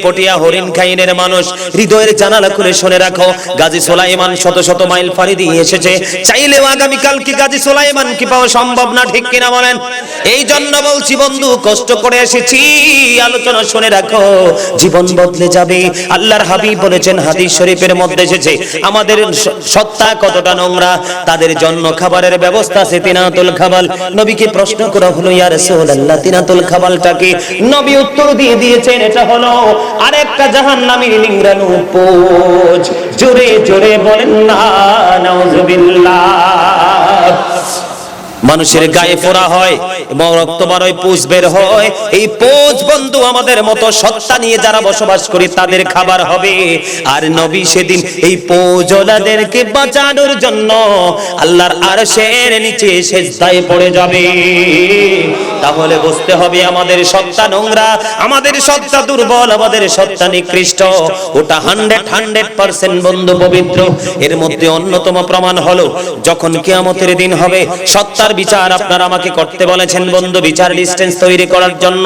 পটিয়া হরিণ খাইনের মানুষ, হৃদয়ের জানালা খুলে শুনে রাখো, গাজী সুলাইমান শত শত মাইল পাড়ি দিয়ে এসেছে, চাইলেও আগামী কাল কি গাজী সুলাইমান কি পাওয়া সম্ভব না, ঠিক কিনা বলেন? এই জন্য বলছি বন্ধু, কষ্ট করে এসেছি, আলোচনা শুনে রাখো, জীবন বদলে যাবে। আল্লাহর হাবিব বলেছেন, হাদিস শরীফের মধ্যে এসেছে, আমাদের সত্তা কতটা নোংরা, তাদের জন্য খাবারের ব্যবস্থা আছে তিনাতুল খাবাল। নবীকে প্রশ্ন করা হলো, ইয়া রাসূলুল্লাহ তিনাতুল খাবালটা কি? নবী উত্তর দিয়ে দিয়েছেন, এটা হলো আরেকটা জাহান্নামীর নিংড়ানো পোঁচ। জোরে জোরে বলেন না নাউযুবিল্লাহ। মানুষের গায়ে ফোড়া হয় এবং রক্ত বার হয়, পুঁজ বের হয়, এই পুঁজ বন্ধু আমাদের মতো সত্তা নিয়ে যারা বসবাস করি তাদের খাবার হবে। আর নবী সেদিন এই পুঁজওয়ালাদেরকে বাঁচানোর জন্য আল্লাহর আরশের নিচে সিজদায় পড়ে যাবে। তাহলে বুঝতে হবে আমাদের সত্তা নোংরা, আমাদের সত্তা দুর্বল, আমাদের সত্তা নিকৃষ্ট। ওটা 100% বন্ধু পবিত্র। এর মধ্যে অন্যতম প্রমাণ হলো যখন কিয়ামতের দিন হবে, সত্তার বিচার আপনারা আমাকে করতে বলেছেন বন্ধু, বিচার ডিসটেন্স তৈরি করার জন্য।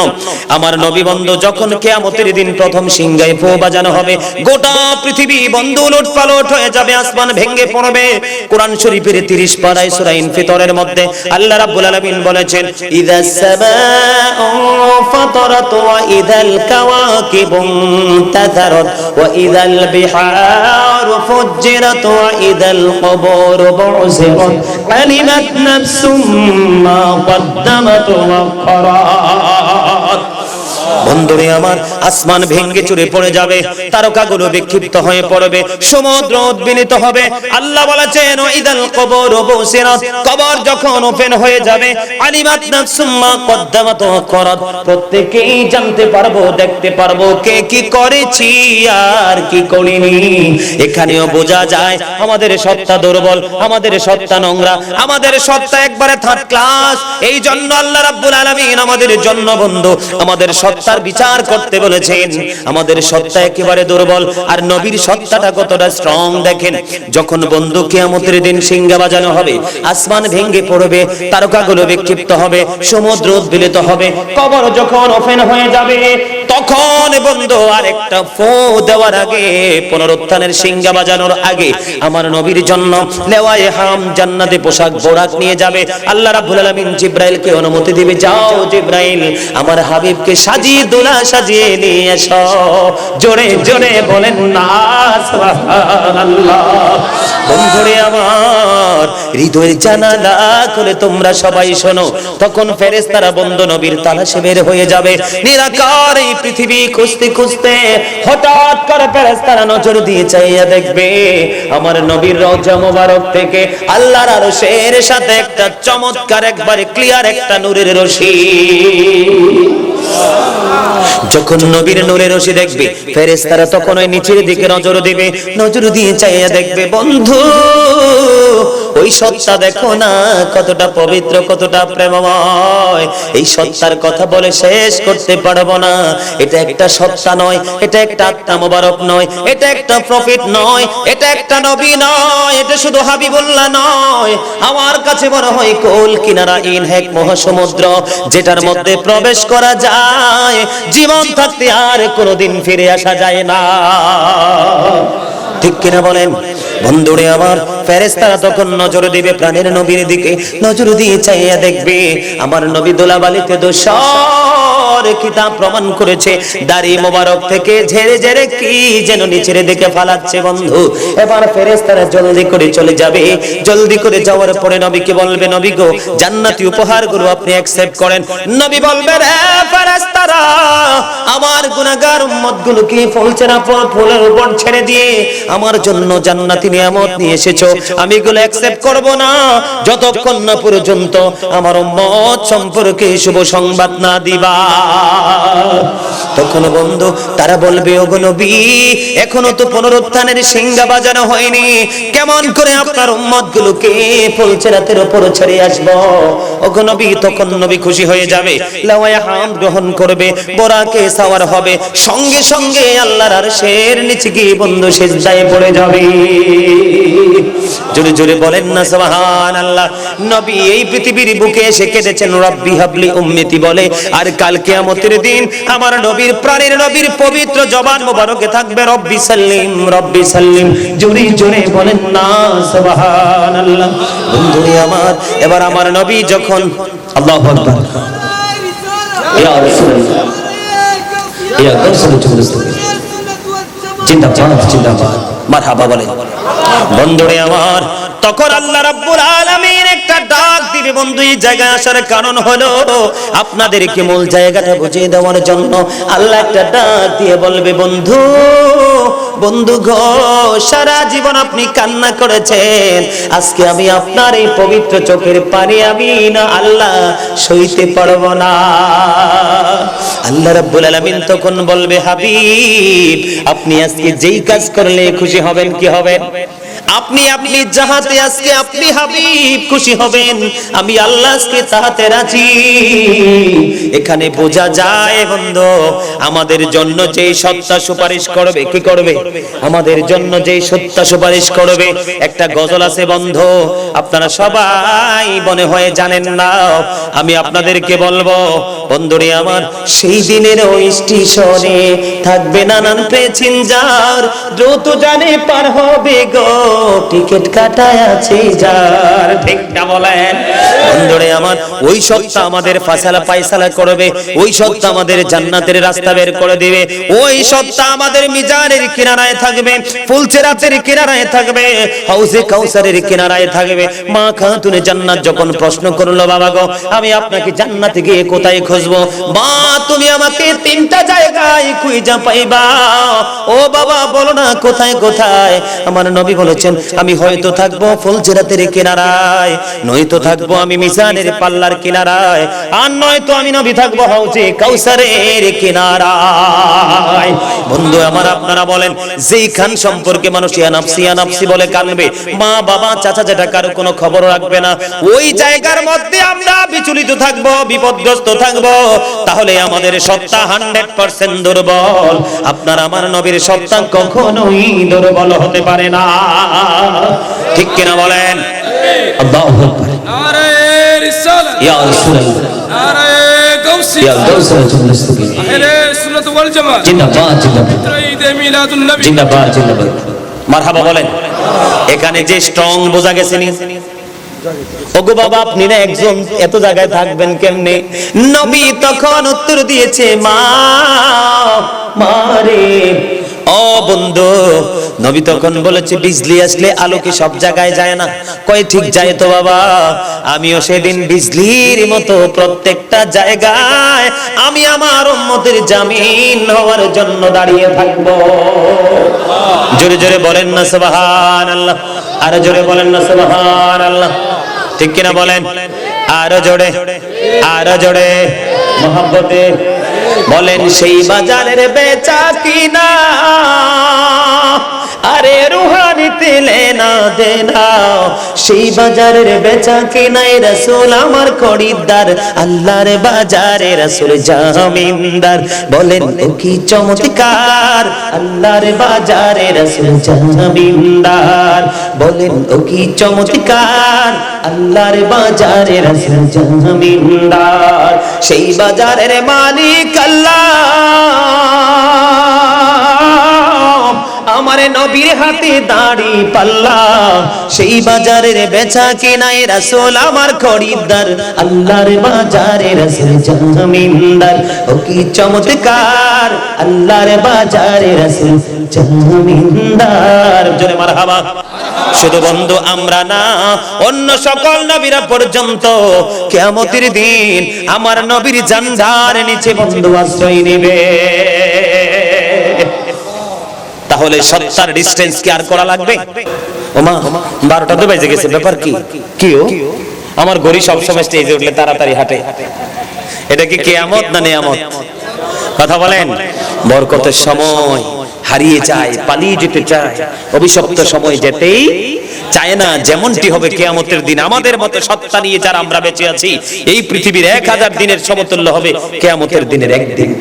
আমার নবী বন্ধু যখন কিয়ামতের দিন প্রথম সিংহায় ফু বাজানো হবে, গোটা পৃথিবী বন্ধু লুটপালট হয়ে যাবে, আসমান ভেঙে পড়বে। কোরআন শরীফের 30 পারায় সূরা ইনফিতরের মধ্যে আল্লাহ রাব্বুল আলামিন বলেছেন, ইযাস সামাউ ফাতারাত ওয়া ইযাল কাওয়াকিবু তাযারাত ওয়া ইযাল বিহারু ফুজ্জিরাত ওয়া ইযাল কুবুরু বু'সিরাত আলিমাত নাফসুম মা কদ্দামাত ওয়া আখখারাত। বন্ধুরে আমার, আসমান ভেঙে চুরে পড়ে যাবে, তারকাগুলো বিক্ষিপ্ত হয়ে পড়বে, সমুদ্র উদ্বেলিত হবে। আল্লাহ বলেছেন ইদাল কবর বুসিরাত, কবর যখন ওপেন হয়ে যাবে, আলিমাত নাফসুম মা কদ্দামাত ওয়া আখখারাত, প্রত্যেকই জানতে পারবো, দেখতে পারবো কে কি করেছি আর কি করিনি। এখানেও বোঝা যায় আমাদের সত্তা দুর্বল, আমাদের সত্তা নোংরা, আমাদের সত্তা একবারে থার্ড ক্লাস। এই জন্য আল্লাহ রাব্বুল আলামিন আমাদের জন্য বন্ধু আমাদের সত্তার বিচার করতে বলেছেন। আমাদের সত্তা একেবারে দুর্বল, আর নবীর সত্তাটা কতটা স্ট্রং দেখেন। যখন বন্ধু কিয়ামতের দিন সিংহা বাজানো হবে, আসমান ভেঙে পড়বে, তারকাগুলো বিক্ষিপ্ত হবে, সমুদ্র উদ্বেলিত হবে, কবর যখন ওপেন হয়ে যাবে, তখন বন্ধু আরেকটা ফু দেওয়ার আগে, পুনরুত্থানের সিংহা বাজানোর আগে আমার নবীর জন্য লেওয়ায়ে হাম জান্নাতে পোশাক বোরাক নিয়ে যাবে। আল্লাহ রাব্বুল আলামিন জিবরাইলকে অনুমতি দিবে, যাও জিবরাইল আমার হাবিবকে সাজিয়ে দোলা সাজিয়ে নিয়ে এসো। জোরে জোরে বলেন না সুবহানাল্লাহ। বন্ধুরে আমার হৃদয়ের জানালা খুলে তোমরা সবাই শোনো, তখন ফেরেশতারা বন্ধু নবীর তালাশে বের হয়ে যাবে। নিরাকার এই পৃথিবী খুঁজতে খুঁজতে হঠাৎ করে ফেরেশতারা নজর দিয়ে চাইয়া দেখবে আমার নবীর রওজা মোবারক থেকে আল্লাহর আরশের সাথে একটা চমৎকার একবারে ক্লিয়ার একটা নূরের রশি। যখন নবীর নূরের রশি দেখবে ফেরেশতারা তখন ওই নিচের দিকে নজর দিবে, নজর দিয়ে চাইয়া দেখবে বন্ধু ওই সত্তা দেখো না কতটা পবিত্র, কতটা প্রেমময়। এই সত্তার কথা বলে শেষ করতে পারবো না। এটা একটা সত্তা নয়, এটা একটা আত্মা মোবারক নয়, এটা একটা প্রফেট নয়, এটা একটা নবী নয়, এটা শুধু হাবিবুল্লাহ নয়। আমার কাছে মনে হয় কোল কিনারা ইনহেক মহাসমুদ্র, যেটার মধ্যে প্রবেশ করা যায়, জীবন থাকতে আর কোনোদিন ফিরে আসা যায় না। ঠিক কিনা বলেন বন্ধুরে আমার? ফেরেশতারা তখন নজর দিবে প্রাণের নবীর দিকে, নজর দিয়ে চাইয়া দেখবে আমার নবী দোলাবালিতে দোষর কিতাব প্রমাণ করেছে, দাড়ি মোবারক থেকে ঝেড়ে ঝেড়ে কি যেন নিচের দিকে ফালাচ্ছে বন্ধু। এবার ফেরেশতারা জলদি করে চলে যাবে, জলদি করে যাওয়ার পরে নবীকে বলবে নবী গো জান্নাতি উপহারগুলো আপনি অ্যাকসেপ্ট করেন। নবী বলবে রে ফেরেশতারা আমার গুনাহগার উম্মতগুলোকে ফুলছেনা ফুলের উপর ছেড়ে দিয়ে আমার জন্য জান্নাতি নিয়ামত নিয়ে এসেছো, আমি এগুলো অ্যাকসেপ্ট করব না যতক্ষণ না পর্যন্ত আমার উম্মত সম্পর্কে শুভ সংবাদ না দিবা। তখন বন্ধু তারা বলবে ওগো নবী এখনো তো পুনরুত্থানের সিংহা বাজানো হয়নি, কেমন করে আপনার উম্মতগুলোকে ফুলছেরাতের উপর ছেড়ে আসবো? ওগো নবী তখন নবী খুশি হয়ে যাবে, লাওয়ায়ে হাম গ্রহণ করবে, বোরাকে সাওয়ার হবে, সঙ্গে সঙ্গে আল্লাহর আরশের নিচে গিয়ে বন্ধু সিজদায় পড়ে যাবে। জোরে জোরে বলেন না সুবহানাল্লাহ। নবী এই পৃথিবীর বুকে এসে কেঁদেছেন রব্বি হাবলি উম্মতি বলে, আর কাল কিয়ামতের দিন আমার নবীর প্রাণের নবীর পবিত্র জবান মোবারকে থাকবে রব্বি সাল্লিম রব্বি সাল্লিম। জোরে জোরে বলেন না সুবহানাল্লাহ। বন্ধুরে আমার এবার আমার নবী যখন আল্লাহু আকবার ইয়া রাসূলুল্লাহ ইয়া রাসূলুল্লাহ জিন্দাবাদ জিন্দাবাদ মারহাবা বলেন। বন্ধুরে আমার তখন আল্লাহ রাব্বুল আলামিন একটা ডাক দিবে বন্ধু। এই জায়গায় আসার কারণ হলো আপনাদেরকে মূল জায়গাটা বুঝিয়ে দেওয়ার জন্য। আল্লাহ একটা ডাক দিয়ে বলবে বন্ধু বন্ধু গো সারা জীবন আপনি কান্না করেছেন, আজকে আমি আপনার এই পবিত্র চোখের পানি আমি না আল্লাহ সইতে পারবো না। আল্লাহ রাব্বুল আলামিন তখন বলবে হাবিব আপনি আজকে যেই কাজ করলে খুশি হবেন, কি হবেন? আপনি আপনি যাহাতে আজকে আপনি হাবিব খুশি হবেন, আমি আল্লাহ আজকে তাহাতে রাজি। এখানে বোঝা যায় বন্ধু আমাদের জন্য যেই সত্তা সুপারিশ করবে, কি করবে? আমাদের জন্য যেই সত্তা সুপারিশ করবে। একটা গজল আছে বন্ধু, আপনারা সবাই মনে হয় জানেন না, আমি আপনাদেরকে বলবো বন্ধুরে আমার। সেই দিনের ওই স্টেশনে থাকবে নানান প্যাসেঞ্জার, দ্রুত জানে পার হবে গো টিকিট কাটায় আছে যার। ঠিক না বলেন বন্ধুরে আমার? ওই সত্তা আমাদের ফায়সালা করবে, ওই সত্তা আমাদের জান্নাতের রাস্তা বের করে দিবে, ওই সত্তা আমাদের মিজানের কিনারায় থাকবে, ফুলছেরাতের কিনারায় থাকবে, হাউজে কাউসারের কিনারায় থাকবে। মা খাতুনে জান্নাত যখন প্রশ্ন করলো বাবা গো আমি আপনাকে জান্নাতে গিয়ে কোথায় খুঁজবো? মা তুমি আমাকে তিনটা জায়গায় খুঁজে পাইবা। ও বাবা বলো না কোথায় কোথায়? আমার নবী বলেছেন আমি হয়তো থাকবো ফুলছেরাতের কিনারায়, নয়তো থাকবো আমি মিজানের পাল্লার কিনারায়, আর নয়তো আমি নবী থাকবো হাউজে কাউসারের কিনারায়। বন্ধু আমার আপনারা বলেন যেই খান সম্পর্কে মানুষ ইয়া নাফসি বলে কানবে, মা বাবা চাচা জেঠা কারো কোনো খবর রাখবে না, ওই জায়গার মধ্যে আমরা বিচলিত থাকবো, বিপদগ্রস্ত থাকবো, তাহলে আমাদের সত্তা 100% দুর্বল। আপনার আমার নবীর সত্তা কখনোই দুর্বল হতে পারে না। ঠিক কিনা বলেন? আল্লাহু আকবার। নারে রিসালাত ইয়া রাসূলুল্লাহ নারে গাউসিয়া। গাউসিয়া গাউসিয়া চন্দ্রস্তকি আহলে সুন্নাত ওয়াল জামাত জিন্দাবাদ জিন্দাবাদ ঈদ মিলাদুন নবী জিন্দাবাদ জিন্দাবাদ মারহাবা বলেন। এখানে যে স্ট্রং বোঝা গেছে নি ওগো বাবা আপনি না একজন এত জায়গায় থাকবেন কেমনে? নবী তখন উত্তর দিয়েছে মা মারে ও বন্ধু। নবী তখন বলেছে বিজলি আসলে আলো কি সব জায়গায় যায় না? কয় ঠিক যায় তো বাবা, আমিও সেদিন বিজলির মতো প্রত্যেকটা জায়গায় আমি আমার উম্মতের জামিন হওয়ার জন্য দাঁড়িয়ে থাকবো। জোরে জোরে বলেন না সুবহানাল্লাহ, আরো জোরে বলেন না সুবহানাল্লাহ, ঠিক কিনা বলেন? আরো জোরে আরো জোরে মহব্বতে বলেন। সেই বাজারের বেচা কিনা আরে রুহানিতে লেনা দেনা, সেই বাজারের বেচা কিনায় রাসূল আমার খরিদ্দার, আল্লাহর বাজারে রাসূল জামিনদার। বলেন ও কি চমৎকার, আল্লাহর বাজারে রাসূল জামিনদার। বলেন ও কি চমৎকার, আল্লাহর বাজারে রাসূল জামিনদার। সেই বাজারের মালিক আল্লাহ, আমার নবীর হাতে দাড়ি পাল্লা। সেই বাজারের বেচা কিনায় রাসূল আমার খরিদ্দার, আল্লাহর বাজারে রাসূল জামিনদার। ও কি চমৎকার, আল্লাহর বাজারে রাসূল জামিনদার। জোরে মারহাবা। শুধু বন্ধু আমরা না, অন্য সকল নবীরা পর্যন্ত কিয়ামতের দিন আমার নবীর জান্নার নিচে বন্ধু আশ্রয় নেবে। তাহলে সত্তার ডিসটেন্স কি আর করা লাগবে? ওমা 12টা তো বেজে গেছে, ব্যাপার কি? কিও আমার ঘড়ি সবসময় স্টেজে উঠলে তাড়াতাড়ি হাঁটে। এটা কি কিয়ামত না নিয়ামত? কথা বলেন। বরকতের সময় হারিয়ে যায়, পালিয়ে যেতে চায়, অভিশপ্ত সময় যেতেই চায় না। যেমনটি হবে কিয়ামতের দিন, আমাদের মতো সত্তা নিয়ে যারা আমরা বেঁচে আছি, এই পৃথিবীর 1000 দিনের সমতুল্য হবে কিয়ামতের দিনের একদিন।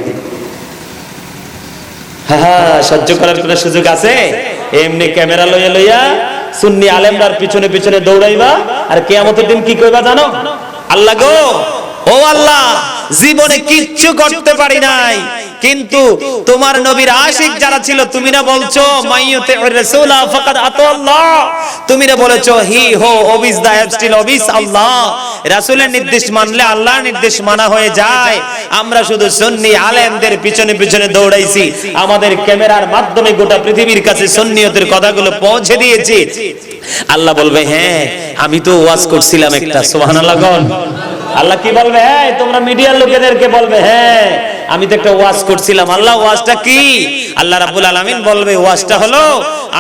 হ্যাঁ, সহ্য করার কোন সুযোগ আছে? এমনি ক্যামেরা লইয়া লইয়া সুন্নি আলেমরার পিছনে পিছনে দৌড়াইবা, আর কিয়ামতের দিন কি কইবা জানো? আল্লাহ গো, ও আল্লাহ, জীবনে কিচ্ছু করতে পারি নাই, কিন্তু তোমার নবীর আশিক যারা ছিল, তুমি না বলছো মাইয়ুতিউর রাসূলা ফাকাদ আতাল্লাহ, তুমি না বলেছো হি হো ওবিস দা স্টিল ওবিস আল্লাহ। রাসূলের নির্দেশ মানলে আল্লাহর নির্দেশ মানা হয়ে যায়। আমরা শুধু সুন্নি আলেমদের পিছনে পিছনে দৌড়াইছি, আমাদের ক্যামেরার মাধ্যমে গোটা পৃথিবীর কাছে সুন্নিয়তের কথাগুলো পৌঁছে দিয়েছি। আল্লাহ বলবে হ্যাঁ আমি তো ওয়াজ করছিলাম একটা। সুবহানাল্লাহ। আল্লাহ কি বলবে? হ্যাঁ তোমরা মিডিয়ার লোকেদেরকে বলবে হ্যাঁ আমি তো একটা ওয়াজ করছিলাম। আল্লাহ ওয়াজটা কি? আল্লাহ রাব্বুল আলামিন বলবে ওয়াজটা হলো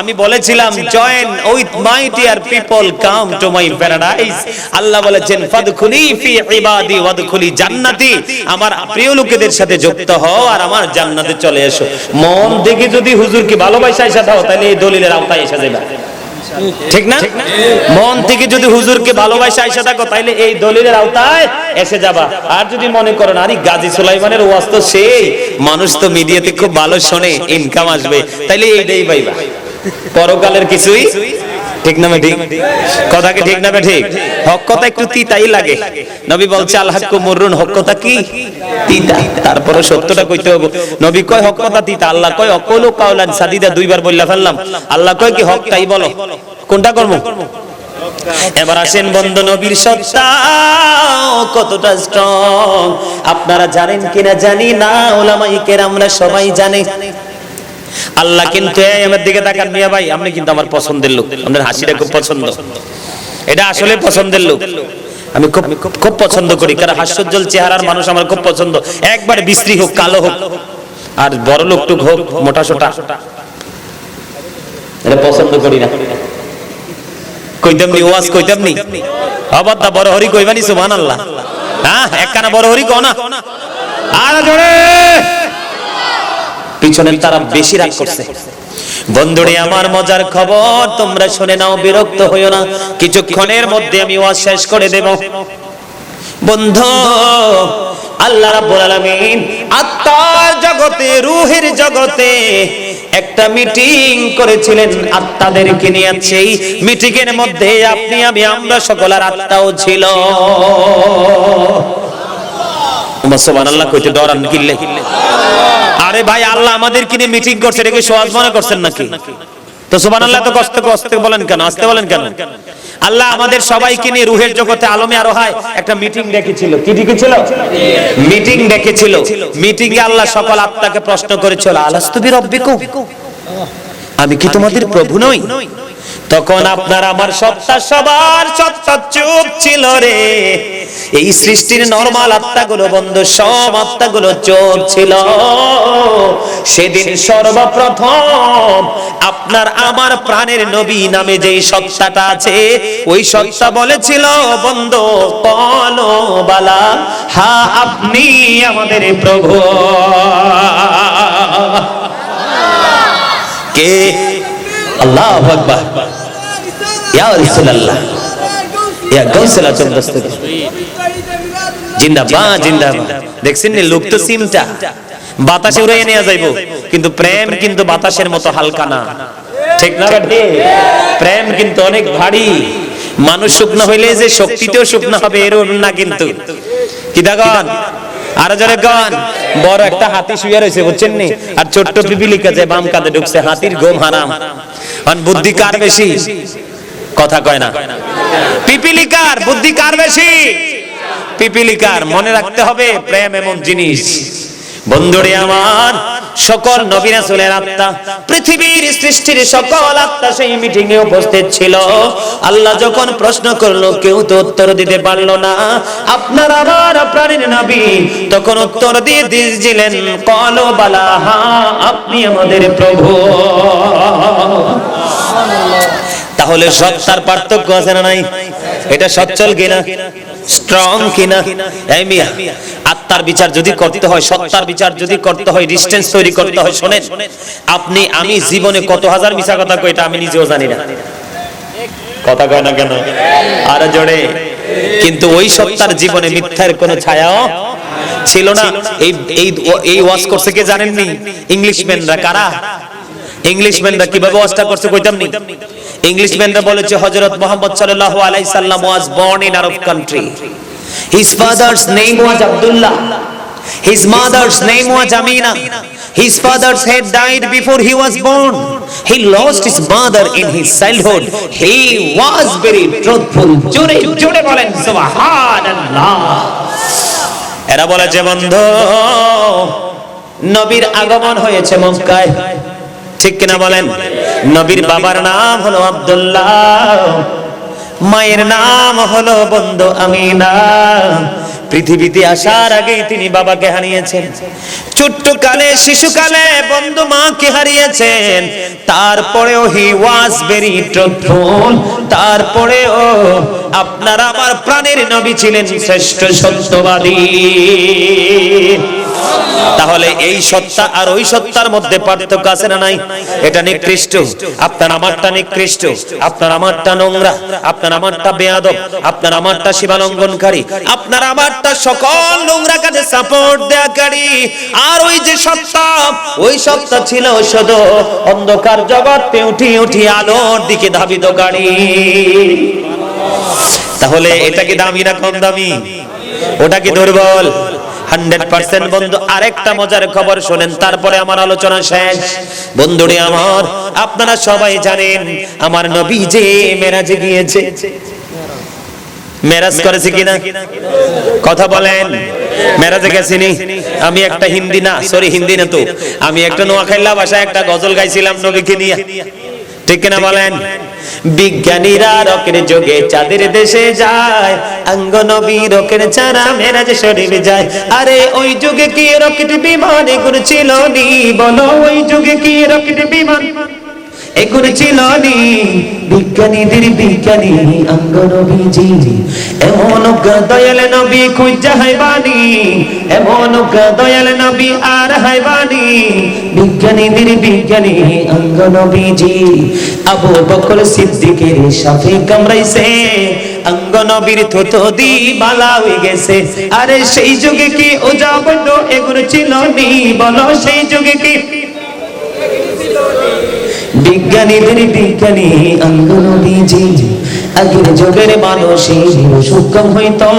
আমি বলেছিলাম join with my dear people come to my paradise. আল্লাহ বলেছেন ফাদখুলি ফি ইবাদি ওয়াদখুলি জান্নাতি, আমার প্রিয় লোকেদের সাথে যুক্ত হও আর আমার জান্নাতে চলে এসো। মন থেকে যদি হুজুরকে ভালোবাসা এসে দাও তাহলে এই দলিলের আওতায় এসে যাবে, ঠিক না? মন থেকে যদি হুজুরকে ভালোবাসা আইসা থাকো তাইলে এই দলিলের আওতায় এসে যাবা। আর যদি মনে করো না আরে গাজী সুলাইমানের ওয়াজ তো সেই মানুষ তো মিডিয়াতে খুব ভালো শোনে, ইনকাম আসবে, তাইলে এইটাই পাইবা। পরকালের কিছুই ঠিক না? ঠিক কথা কি ঠিক না? ঠিক। হক কথা একটু তিতাই লাগে। নবী বলছে আল হাক্কু মুররুন, হক কথা কি তিতা, তারপরে সত্যটা কইতে হবে। নবী কয় হক কথা তিতা, আল্লাহ কয় অকলু কাওলান সাদিদা, দুইবার বললা ফেললাম। আল্লাহ কয় কি হকটাই বলো, কোনটা করব? এবার আসেন বন্ধু, নবীর সত্তা কতটা স্ট্রং আপনারা জানেন কিনা জানি না, উলামায়ে কেরামরা সবাই জানে। আল্লাহ কিন্তু আমার দিকে তাকান মিয়া ভাই, আপনি কিন্তু আমার পছন্দের লোক, আপনার হাসিটা খুব পছন্দ, এটা আসলে পছন্দের লোক। আমি খুব খুব পছন্দ করি, কারণ হাস্যোজ্জ্বল চেহারার মানুষ আমার খুব পছন্দ। একবার বিশ্রী হোক, কালো হোক, আর বড় লোকটুক হোক, মোটা সোটা, এটা পছন্দ করি না। কইতাম নি ওয়াজ কইতাম নি অবাদা বড় হরি কইবানি সুবহানাল্লাহ। হ্যাঁ একখানা বড় হরি কও না, আর জোরে পিছনের তারা বেশি রাগ করছে। বন্ধুরে আমার মজার খবর তোমরা শুনে নাও, বিরক্ত হইও না, কিছুক্ষণের মধ্যে আমি ওয়াজ শেষ করে দেব। বন্ধু আল্লাহ রাব্বুল আলামিন আত্মার জগতে, রূহের জগতে একটা মিটিং করেছিলেন আত্মাদেরকে নিয়ে। সেই মিটিং এর মধ্যে আপনি আমি আমরা সকলের আত্মাও ছিল। আমার সুবহানাল্লাহ কইতে ডরান কিল্লে। আরে ভাই, আল্লাহ আমাদের কিনে মিটিং করছে, এটা কি সহজ মনে করছেন নাকি? তো সুবহানাল্লাহ তো কষ্ট কষ্ট বলেন কেন, আসতে বলেন কেন? আল্লাহ আমাদের সবাইকে নিয়ে রুহের জগতে আলমে আরোহায় একটা মিটিং ডেকেছিল। কি ডেকেছিল? মিটিং ডেকেছিল। মিটিং এ আল্লাহ সকল আত্মাকে প্রশ্ন করেছিল, আলাস্তু বিরব্বিকুম, আমি কি তোমাদের প্রভু নই? তখন আপনার আমার সত্তা, সবার সত্তা চুপ ছিল রে। এই সৃষ্টির নরমাল আত্মাগুলো বন্ধু, সব আত্মাগুলো চুপ ছিল। সেদিন সর্বপ্রথম আপনার আমার প্রাণের নবী নামে যে সত্তাটা আছে, ওই সত্তা বলেছিল, বন্ধু বলো বালা, হ্যাঁ আপনি আমাদের প্রভু। কে? আল্লাহু আকবার, ইয়া রাসূলুল্লাহ, ইয়া গাউসুল আজম দস্তগীর, জিন্দাবাদ জিন্দাবাদ। দেখছেন নি লোক তো সিমটা বাতাসে উড়িয়ে নিয়ে যাইবো, কিন্তু প্রেম কিন্তু বাতাসের মতো হালকা না, ঠিক না? প্রেম কিন্তু অনেক ভারী। মানুষ শুকনো হইলে যে শক্তিতেও শুকনো হবে এরকম না কিন্তু। কি দেখুন, আর জোরে গান, বড় একটা হাতি শুয়ে রয়েছে বুঝছেন নি, আর ছোট্ট পিপিলিকা যে বাম কাঁধে ঢুকছে, হাতির ঘুম হারাম। আর বুদ্ধি কার বেশি? কথা কয় না। পিপিলিকার বুদ্ধি কার বেশি? পিপিলিকার। মনে রাখতে হবে প্রেম এমন জিনিস বন্ধুরে আমার, সকল নবী রাসূলের আত্মা, পৃথিবীর সৃষ্টির সকল আত্মা সেই মিটিং এ উপস্থিত ছিল। আল্লাহ যখন প্রশ্ন করলো, কেউ তো উত্তর দিতে পারলো না। আপনার আমার প্রাণের নবী তখন উত্তর দিয়ে দিয়েছিলেন, ক্বালু বালা, হ্যাঁ আপনি আমাদের প্রভু। তাহলে সত্তার পার্থক্য আছে না নাই? এটা সচ্ছল কিনা, স্ট্রং কিনা? এই মিয়া, আত্মার বিচার যদি করতে হয়, সত্তার বিচার যদি করতে হয়, ডিসটেন্স তৈরি করতে হয়, শুনেন, আপনি আমি জীবনে কত হাজার মিছা কথা কই, এটা আমি নিজেও জানি না। কথা কয় না কেন? আর জোরে। কিন্তু ওই সত্তার জীবনে মিথ্যার কোনো ছায়াও ছিল না। এই এই এই ওয়াজ করছে কে জানেননি? ইংলিশম্যানরা। কারা? ইংলিশম্যানরা। কিভাবে ওয়াজটা করছে কইতাম নি? ইংলিশম্যানরা বলেছে হযরত মুহাম্মদ সাল্লাল্লাহু আলাইহি সাল্লাম was born in Arab country. His father's name was Abdullah. His mother's name was Amina. His father's head died before he was born. He lost his mother in his childhood. He was very truthful. জোরে জোরে বলেন সুবহানাল্লাহ। এরা বলেছে বন্ধু, নবীর আগমন হয়েছে মক্কায়, ঠিক কিনা বলেন? নবীর বাবার নাম হলো আব্দুল্লাহ, মায়ের নাম হলো বন্ধু আমিনা। পৃথিবীতে আসার আগে তিনি বাবাকে হারিয়েছেন, ছোট্ট কালে শিশুকালে বন্ধু মাকে হারিয়েছেন। তারপরেও হি ওয়াজ ভেরি ট্রুথফুল, তারপরেও আপনার আমার প্রাণের নবী ছিলেন শ্রেষ্ঠ সত্যবাদী। তাহলে এই সত্তা আর ওই সত্তার মধ্যে পার্থক্য আছে না নাই? এটা নিকৃষ্ট, আপনার আমারটা নিকৃষ্ট, আপনার আমারটা নোংরা, আপনার আমারটা বেয়াদব, আপনার আমারটা সীমালঙ্ঘনকারী, আপনার আমারটা সকল নোংরা কাজে সাপোর্ট দেয়াকারী। আর ওই যে সত্তা, ওই সত্তা ছিল শুধু অন্ধকার জগতে উঠি উঠি আলোর দিকে ধাবিতকারী। তাহলে এটা কি দামি না কম দামি? ওটা কি দুর্বল? 100% বন্ধু। আরেকটা মজার খবর শুনেন, তারপরে আমার আলোচনা শেষ। বন্ধুরে আমার, আপনারা সবাই জানেন আমার নবী যে মেরাজে গিয়েছে, মেরাজ করেছে কিনা? কথা বলেন। মেরাজে গেছিনি? আমি একটা হিন্দি না, সরি হিন্দি না তো, আমি একটা নোয়াখাইলা ভাষায় একটা গজল গাইছিলাম নবীকে নিয়ে, ঠিক কিনা বলেন? বিজ্ঞানীরা রকের যোগে চাঁদের দেশে যায়, অঙ্গ নবী রকের ছাড়া মেরাজে শরীফ যায়। আরে ওই যুগে কি রকেট বিমান এগুলো ছিল নি? বলো ওই যুগে কি রকেট বিমান এগুলো ছিল নি? বিজ্ঞানীদের বিজ্ঞানী অঙ্গ নবীজি, এমন দয়াল নবী খুঁজা হাইবানি, এমন দয়াল নবী আর হাইবানি। বিজ্ঞানীদের বিজ্ঞানী অঙ্গ নবীজি, আবু বকর সিদ্দিকের সাথে কামড়াইছে, অঙ্গ নবীর থুতু দি বালা হয়ে গেছে। আরে সেই যুগে কি ওজা বন্ধ এগুলো ছিল নি? বলো সেই যুগে কি? বিজ্ঞানীদের বিজ্ঞানী অঙ্গ নবীজি, আগের যুগের মানুষই সক্ষম হইতো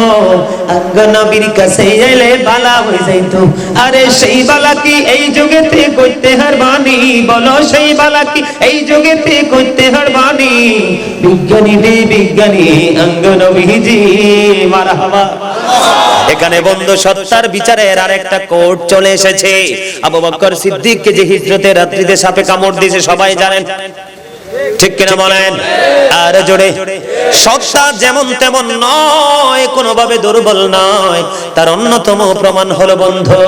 আঙ্গ নবীর কাছে এলে বালা হয়ে যাইতো। আরে সেই বালা কি এই যুগেতে করতে হারবানি? বলো সেই বালা কি এই যুগেতে করতে হারবানি? বিজ্ঞানী রে বিজ্ঞানী আঙ্গ নবীজি মারহাবা। এখানে বন্ধু সত্তার বিচারের আরেকটা কোর্ট চলে এসেছে। আবু বকর সিদ্দিককে যে হিজরতের রাত্রিতে সাপে কামড় দিয়েছে সবাই জানেন, ঠিক কিনা বলেন? আর জোরে, সত্তা যেমন তেমন নয়, কোনোভাবে দুর্বল নয়। তার অন্যতম প্রমাণ হলো বন্ধু,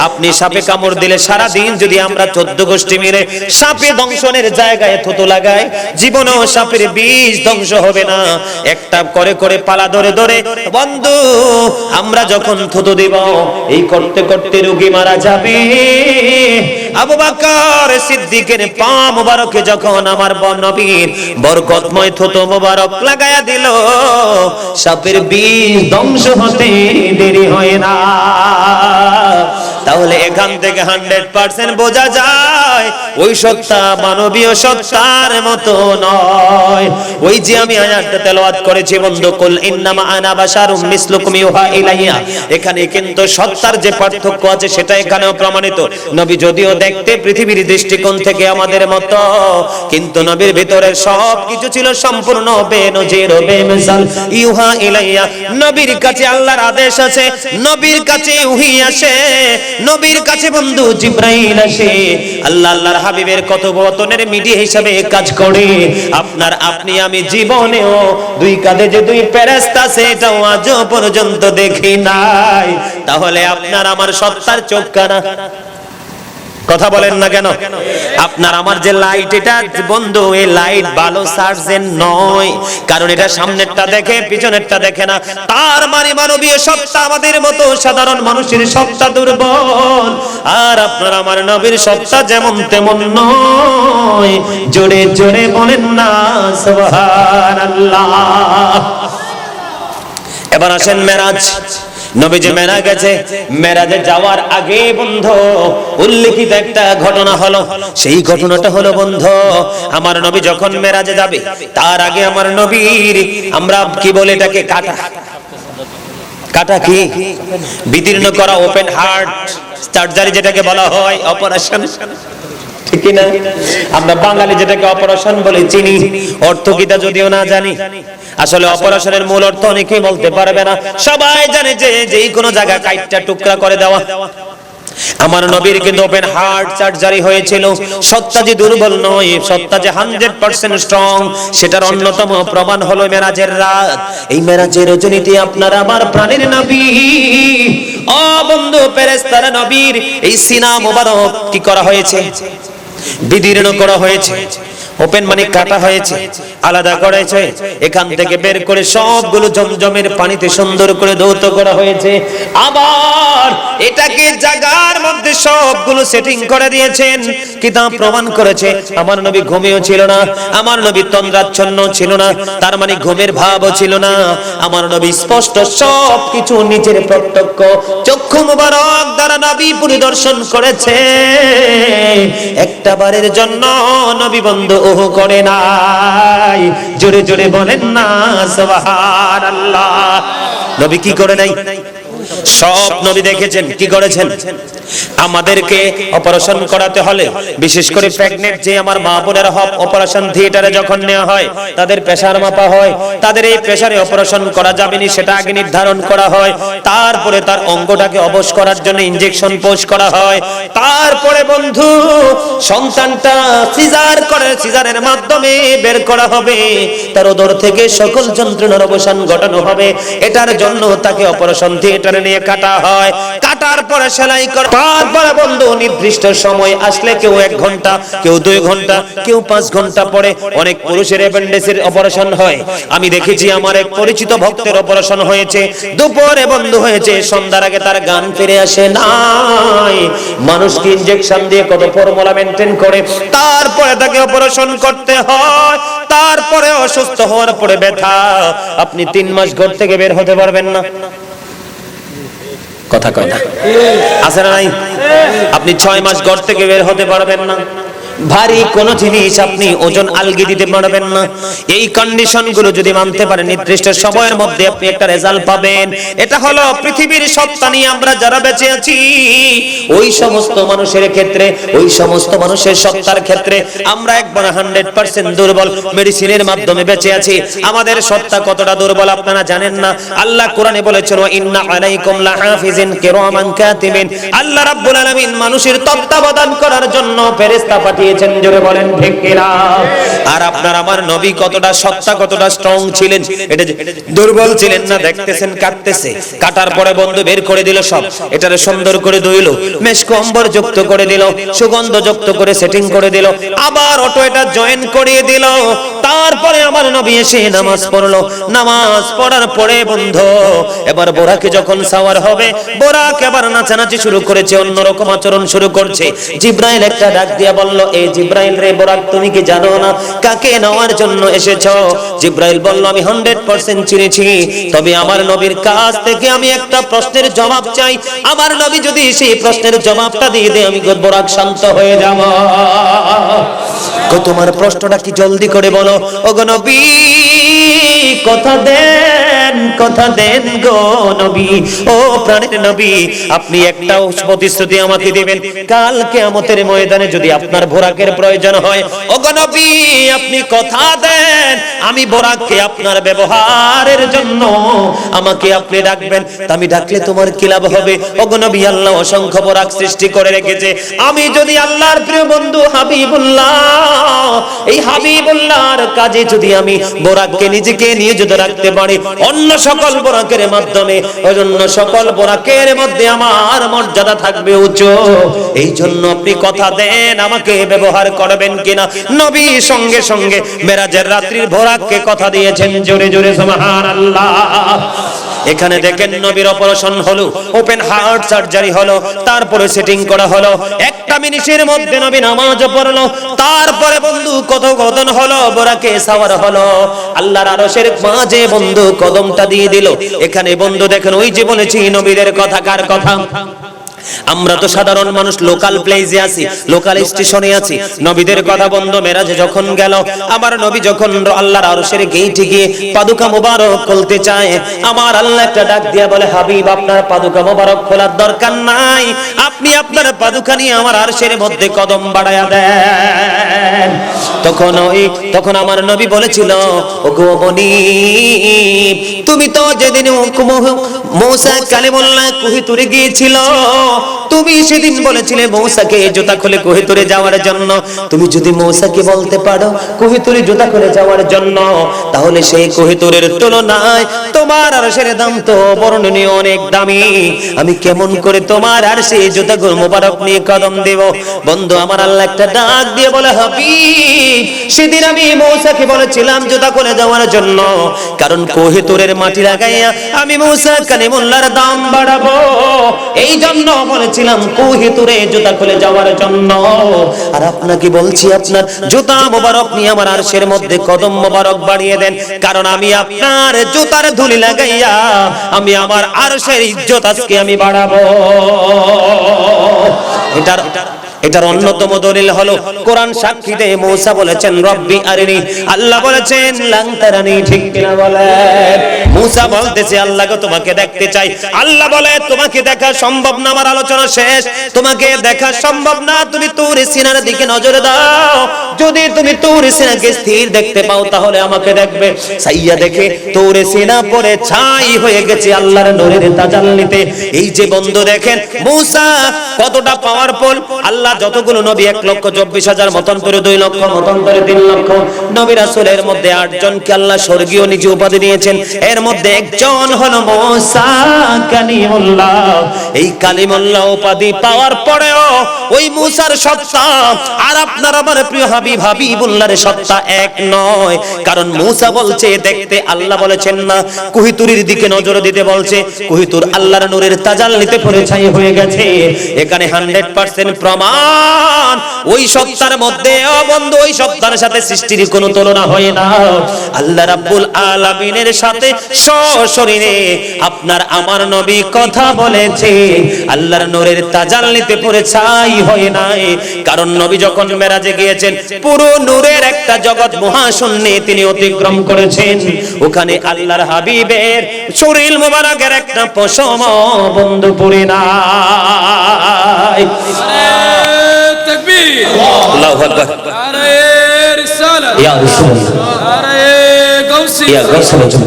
আপনি সাপে কামড় দিলে সারা দিন যদি আমরা 14 গোষ্ঠী মিলে সাপে দংশনের জায়গায় থুতু লাগাই, জীবনেও সাপের বিষ ধ্বংস হবে না। একটা করে করে পালা ধরে ধরে বন্ধু আমরা যখন থুতু দিব, এই করতে করতে রোগী মারা যাবে। আবু বকর সিদ্দিকের পা মোবারকে যখন আমার নবীর বরকতময় থুতু মোবারক লাগায়া দিল, সাপের বিষ ধ্বংস হতে দেরি হয় না। তাহলে এখান থেকে 100% বোঝা যায় ওই সত্তা মানবীয় সত্তার মতো নয়। ওই যে আমি আয়াতটা তেলাওয়াত করেছি বন্ধু, কুল ইন্নামা আনা বাশারুম মিসলুকুম ইউহা ইলাইয়া, এখানে কিন্তু সত্তার যে পার্থক্য আছে সেটা এখানেও প্রমাণিত। নবী যদিও দেখতে পৃথিবীর দৃষ্টিকোণ থেকে আমাদের মতো, কিন্তু নবীর ভিতরে সব কিছু ছিল সম্পূর্ণ বেনজির বেমিসাল। ইউহা ইলাইয়া, নবীর কাছে আল্লাহর আদেশ আছে, নবীর কাছে ওহী আসে, নবীর কাছে বন্ধু জিবরাইল আসে। আল্লাহর হাবিবের কথোপকথনের মিডিয়া হিসেবে কাজ করে। আপনার আপনি আমি জীবনেও দুই কাঁধে যে দুই ফেরেশতা আছে এটাও আজও পর্যন্ত দেখি নাই। তাহলে আপনার আমার সত্তার চোখ কানা, কথা বলেন না কেন? আপনার আমার যে লাইট, এটা বন্ধু এই লাইট ভালো সার্জেন নয়, কারণ এটা সামনেরটা দেখে পিছনেরটা দেখে না। তার মানে মানবীয় সত্তা আমাদের মতো সাধারণ মানুষের সত্তা দুর্বল, আর আপনার আমার নবীর সত্তা যেমন তেমন নয়। জোরে জোরে বলেন না সুবহানাল্লাহ। এবার আসেন মেরাজ। নবী যে মেরাজ গেছে, মেরাজে যাওয়ার আগে বন্ধু উল্লেখিত একটা ঘটনা হলো। সেই ঘটনাটা হলো বন্ধু, আমার নবী যখন মেরাজে যাবে তার আগে আমার নবীর আমরা কি বলে এটাকে কাটা, কাটা কি বিদীর্ণ করা, ওপেন হার্ট সার্জারি যেটাকে বলা হয়, অপারেশন, ঠিক কি না? আমরা বাঙালি যেটাকে অপারেশন বলে চিনি, অর্থ কিটা যদিও না জানি। আসলে অপারেশনের মূল অর্থ অনেকেই বলতে পারবে না। সবাই জানে যে যেই কোনো জায়গা কাইটটা টুকরা করে দেওয়া। আমার নবীর কিন্তু ওপেন হার্ট সার্জারি হয়েছিল। সত্তা যে দুর্বল নয়, সত্তা যে 100% স্ট্রং, সেটার অন্যতম প্রমাণ হলো মেরাজের রাত। এই মেরাজের রজনীতে আপনার আমার প্রাণের নবী, ও বন্ধু ফেরেশতারা নবীর এই সিনা মোবারক কি করা হয়েছে? বিদীর্ণ করা হয়েছে। ওপেন মানে কাটা হয়েছে, আলাদা করেছে, এখান থেকে বের করে সবগুলো জমজমের পানিতে সুন্দর করে ধৌত করা হয়েছে। আবার এটাকে জায়গার মধ্যে সবগুলো সেটিং করে দিয়েছেন। কিতাব প্রমাণ করেছে আমার নবী ঘুমিয়েও ছিল না, আমার নবী তন্দ্রাচ্ছন্ন ছিল না, তার মানে ঘুমের ভাবও ছিল না। আমার নবী স্পষ্ট সবকিছু নিজের প্রত্যক্ষ চক্ষু মুবারক দ্বারা নবী পরিদর্শন করেছে। একটা বারের জন্য নবী বন্ধু ওহ করে নাই। জোরে জোরে বলেন না সুবহানাল্লাহ। নবী কি করে নাই? সব নবী দেখেছেন। কি করেছেন? আমাদেরকে অপারেশন করাতে হলে, বিশেষ করে প্রেগন্যান্ট যে আমার মা বোনেরা অপারেশন থিয়েটারে যখন নেওয়া হয়, তাদের প্রেসার মাপা হয়, তাদের এই প্রেসারে অপারেশন করা যাবে না সেটা আগে নির্ধারণ করা হয়। তারপরে তার অঙ্গটাকে অবশ করার জন্য ইনজেকশন পোষ করা হয়। তারপরে বন্ধু সন্তানটা সিজার করে, সিজারের মাধ্যমে বের করা হবে, তার উদর থেকে সকল যন্ত্রণার অবসান ঘটানো হবে। এটার জন্য তাকে অপারেশন থিয়েটারে নিয়ে কাটা হয়। কাটার পরে সেলাই করা, তারপরে বন্ধু নির্দিষ্ট সময় আসলে কেউ 1 ঘন্টা, কেউ 2 ঘন্টা, কেউ 5 ঘন্টা পরে অনেক পুরুষের অ্যাপেন্ডিক্সের অপারেশন হয়। আমি দেখেছি আমার এক পরিচিত ভক্তের অপারেশন হয়েছে, দুপুরে বন্ধু হয়েছে, সন্ধ্যার আগে তার গান ফিরে আসে নাই। মানুষকে ইনজেকশন দিয়ে কত ফর্মুলা মেনটেন করে তারপরে তাকে অপারেশন করতে হয়। তারপরে অসুস্থ হওয়ার পরে ব্যথা, আপনি 3 মাস ঘর থেকে বের হতে পারবেন না। কথা কয় না, আছে না নাই? আপনি 6 মাস ঘর থেকে বের হতে পারবেন না। ভারী কোন জিনিস আপনি ওজন আলগি দিতে পারবেন না। এই কন্ডিশন গুলো যদি মানতে পারেন নির্দিষ্ট সময়ের মধ্যে আপনি একটা রেজাল্ট পাবেন। এটা হলো পৃথিবীর সত্তা নিয়ে আমরা যারা বেঁচে আছি ওই সমস্ত মানুষের ক্ষেত্রে, ওই সমস্ত মানুষের সত্তার ক্ষেত্রে আমরা একবার 100% দুর্বল। মেডিসিনের মাধ্যমে বেঁচে আছি। আমাদের সত্তা কতটা দুর্বল আপনারা জানেন না। আল্লাহ কোরআনে বলেছেন ওয়া ইন্না আলাইকুম লাহাফিজিন কিরামান কাতিবিন। আল্লাহ রাব্বুল আলামিন মানুষের তত্ত্বাবধান করার জন্য ফেরেশতা পাঠিয়েছেন, জোরে বলেন ঠিক কিনা। আর আপনার আমার নবী কতটা সত্তা, কতটা স্ট্রং ছিলেন, এটা দুর্বল ছিলেন না। দেখতেছেন কাটতেছে, কাটার পরে বন্ধু বের করে দিল সব, এটারে সুন্দর করে ধুইলো, মেশক অম্বর যুক্ত করে দিল, সুগন্ধ যুক্ত করে সেটিং করে দিল, আবার অটো এটা জয়েন করিয়ে দিল। তারপরে আমার নবী এসে নামাজ পড়লো। নামাজ পড়ার পরে বন্ধু এবার বোরাকে যখন সাওয়ার হবে, বোরাক এবার নাচানাচি শুরু করেছে, অন্যরকম আচরণ শুরু করছে। জিব্রাইল একটা ডাক দিয়া বলল, এই জিব্রাইল রে বোরাক, তুমি কি জানো না কাকে নেওয়ার জন্য এসেছো? জিব্রাইল বলল, আমি 100% চিনেছি, তবে আমার নবীর কাছ থেকে আমি একটা প্রশ্নের জবাব চাই। আমার নবী যদি সেই প্রশ্নের জবাবটা দিয়ে দেয় আমি বোরাক শান্ত হয়ে যাব। তোমার প্রশ্নটা কি, জলদি করে বলো। ওগো নবী কথা দেন, কথা দেন গো নবী, ও প্রাণের নবী, আপনি একটা প্রতিশ্রুতি আমাকে দিবেন, কাল কিয়ামতের ময়দানে যদি আপনার বোরাকের প্রয়োজন হয়, ওগো নবী আপনি কথা দেন, আমি বোরাককে আপনার ব্যবহারের জন্য আমাকে আপনি ডাকবেন। আমি ডাকলে তোমার কি লাভ হবে? ওগো নবী আল্লাহ অসংখ্য বোরাক সৃষ্টি করে রেখেছে। আমি যদি আল্লাহর প্রিয় বন্ধু হাবিবুল্লাহ, এই হাবিবুল্লাহর কাজে যদি আমি বোরাককে নিজেকে নিয়োজিত রাখতে পারি, অন্য সকল বোরাকের মাধ্যমে, অন্য সকল বোরাকের মধ্যে আমার মর্যাদা থাকবে উঁচু। এই জন্য আপনি কথা দেন আমাকে ব্যবহার করবেন কিনা। নবী সঙ্গে সঙ্গে মেরাজের রাত্রির বোরাককে কথা দিয়েছেন, জোরে জোরে সুবহানাল্লাহ। এখানে দেখেন নবীর অপারেশন হলো, ওপেন হার্ট সার্জারি হলো, তারপরে সেটিং করা হলো, একটা মিনিটের মধ্যে নবী নামাজ পড়লো, তারপরে বন্ধু কথোপকথন হলো, বোরাকে সাওয়ার হলো, আল্লাহর আরশের মাঝে বন্ধু কদমটা দিয়ে দিল। এখানে বন্ধু দেখেন ওই যে বলেছি নবীদের কথা, কার কথা? আমরা তো সাধারণ মানুষ, লোকাল প্লেসে আছি, লোকাল স্টেশনে আছি। নবীদের কথা বন্ধু মেরাজে যখন গেল, আমার নবী যখন আল্লাহর আরশের গেইটে গিয়ে পাদুকা মোবারক খুলতে চায়, আমার আল্লাহ একটা ডাক দিয়া বলে, হাবিব আপনার পাদুকা মোবারক খোলার দরকার নাই, আপনি আপনার পাদুকা নিয়ে আমার আরশের মধ্যে কদম বাড়ায়া দেন। তখন আমার নবী বলেছিল, ওগো বনি, তুমি তো যেদিন মূসা কালিমুল্লাহ কুহি তুরে গিয়েছিল, তুমি সেদিন বলেছিলে মূসাকে জুতা খুলে কোহিতুরে যাওয়ার জন্য। তুমি যদি মূসাকে বলতে পারো কোহিতুরে জুতা খুলে যাওয়ার জন্য, তাহলে সেই কোহিতুরের তুলনায় তোমার আরশের দাম তো বর্ণনীয় অনেক দামি। আমি কেমন করে তোমার আরশে জুতা মোবারক নিয়ে কদম দেব? বন্ধু আমার আল্লাহ একটা ডাক দিয়ে বলে, হাবিব সেদিন আমি মূসাকে বলেছিলাম জুতা খুলে যাওয়ার জন্য, কারণ কোহিতুরের মাটি লাগাইয়া আমি মূসা কালিমুল্লাহর দাম বাড়াবো, এই জন্য বলেছিলাম কোহিতুরে জুতা খুলে যাওয়ার জন্য। আর আপনাকে বলছি আপনার জুতা মোবারক নিয়ে আমার আরশের মধ্যে কদম মোবারক বাড়িয়ে দেন, কারণ আমি আপনার জুতার ধুলি লাগাইয়া আমি আমার আরশের ইজ্জত আজকে আমি বাড়াবো। এটার অন্যতম দলিল হলো কোরআন সাক্ষী দেয়, মূসা বলেছেন রব্বি আরিনি, আল্লাহ বলেছেন লান তারানি, ঠিক কিনা বলেন? মূসা বলতেছে আল্লাহ গো তোমাকে দেখতে চাই। আল্লাহ বলে তোমাকে দেখা সম্ভব না, আমার আলোচনা শেষ, তোমাকে দেখা সম্ভব না, তুমি তুর সিনার দিকে নজর দাও, যদি তুমি তুর সিনাকে স্থির দেখতে পাও তাহলে আমাকে দেখবে। সাইয়া দেখে তুর সিনা পরে ছাই হয়ে গেছে আল্লাহর নূরের তাজাল্লিতে। এই যে বন্ধু দেখেন মূসা কতটা পাওয়ারফুল। আল্লাহ যতগুলো নবী 1,24,000 মতান্তরে 2 লক্ষ, মতান্তরে 3 লক্ষ নবী রাসূলের মধ্যে 8 জনকে আল্লাহ স্বর্গীয় নিজে উপাধি দিয়েছেন। এর মধ্যে একজন হলো মূসা কালিমুল্লাহ। এই কালিমুল্লাহ উপাধি পাওয়ার পরেও ওই মূসার সত্তা আর আপনার আমার প্রিয় হাবিবুল্লাহর সত্তা এক নয়। কারণ মূসা বলছে দেখতে, আল্লাহ বলেছেন না কোহিতুরের দিকে নজর দিতে বলছে। কোহিতুর আল্লাহর নূরের তাজাল্লিতে পড়ে ছাই হয়ে গেছে। এখানে 100% প্রমাণ ওই সত্তার মধ্যে, ও বন্ধু ওই সত্তার সাথে সৃষ্টির কোনো তুলনা হয় না। আল্লাহ রাব্বুল আলামিনের সাথে সশরীরে আপনার আমার নবী কথা বলেছে, আল্লাহর নূরের তাজাল্লিতে পড়ে ছাই হয় নাই। কারণ নবী যখন মেরাজে গিয়েছেন পুরো নূরের একটা জগৎ মহাশূন্যে তিনি অতিক্রম করেছেন। ওখানে আল্লাহর হাবিবের শরীর মোবারকের একটা পশম বন্ধু পড়ে নাই। তাকবীর, আল্লাহু আকবার। নারে রিসালাত, ইয়া রাসূলুল্লাহ, নারে গাউসিয়া। ইয়া গাউসুল আজম।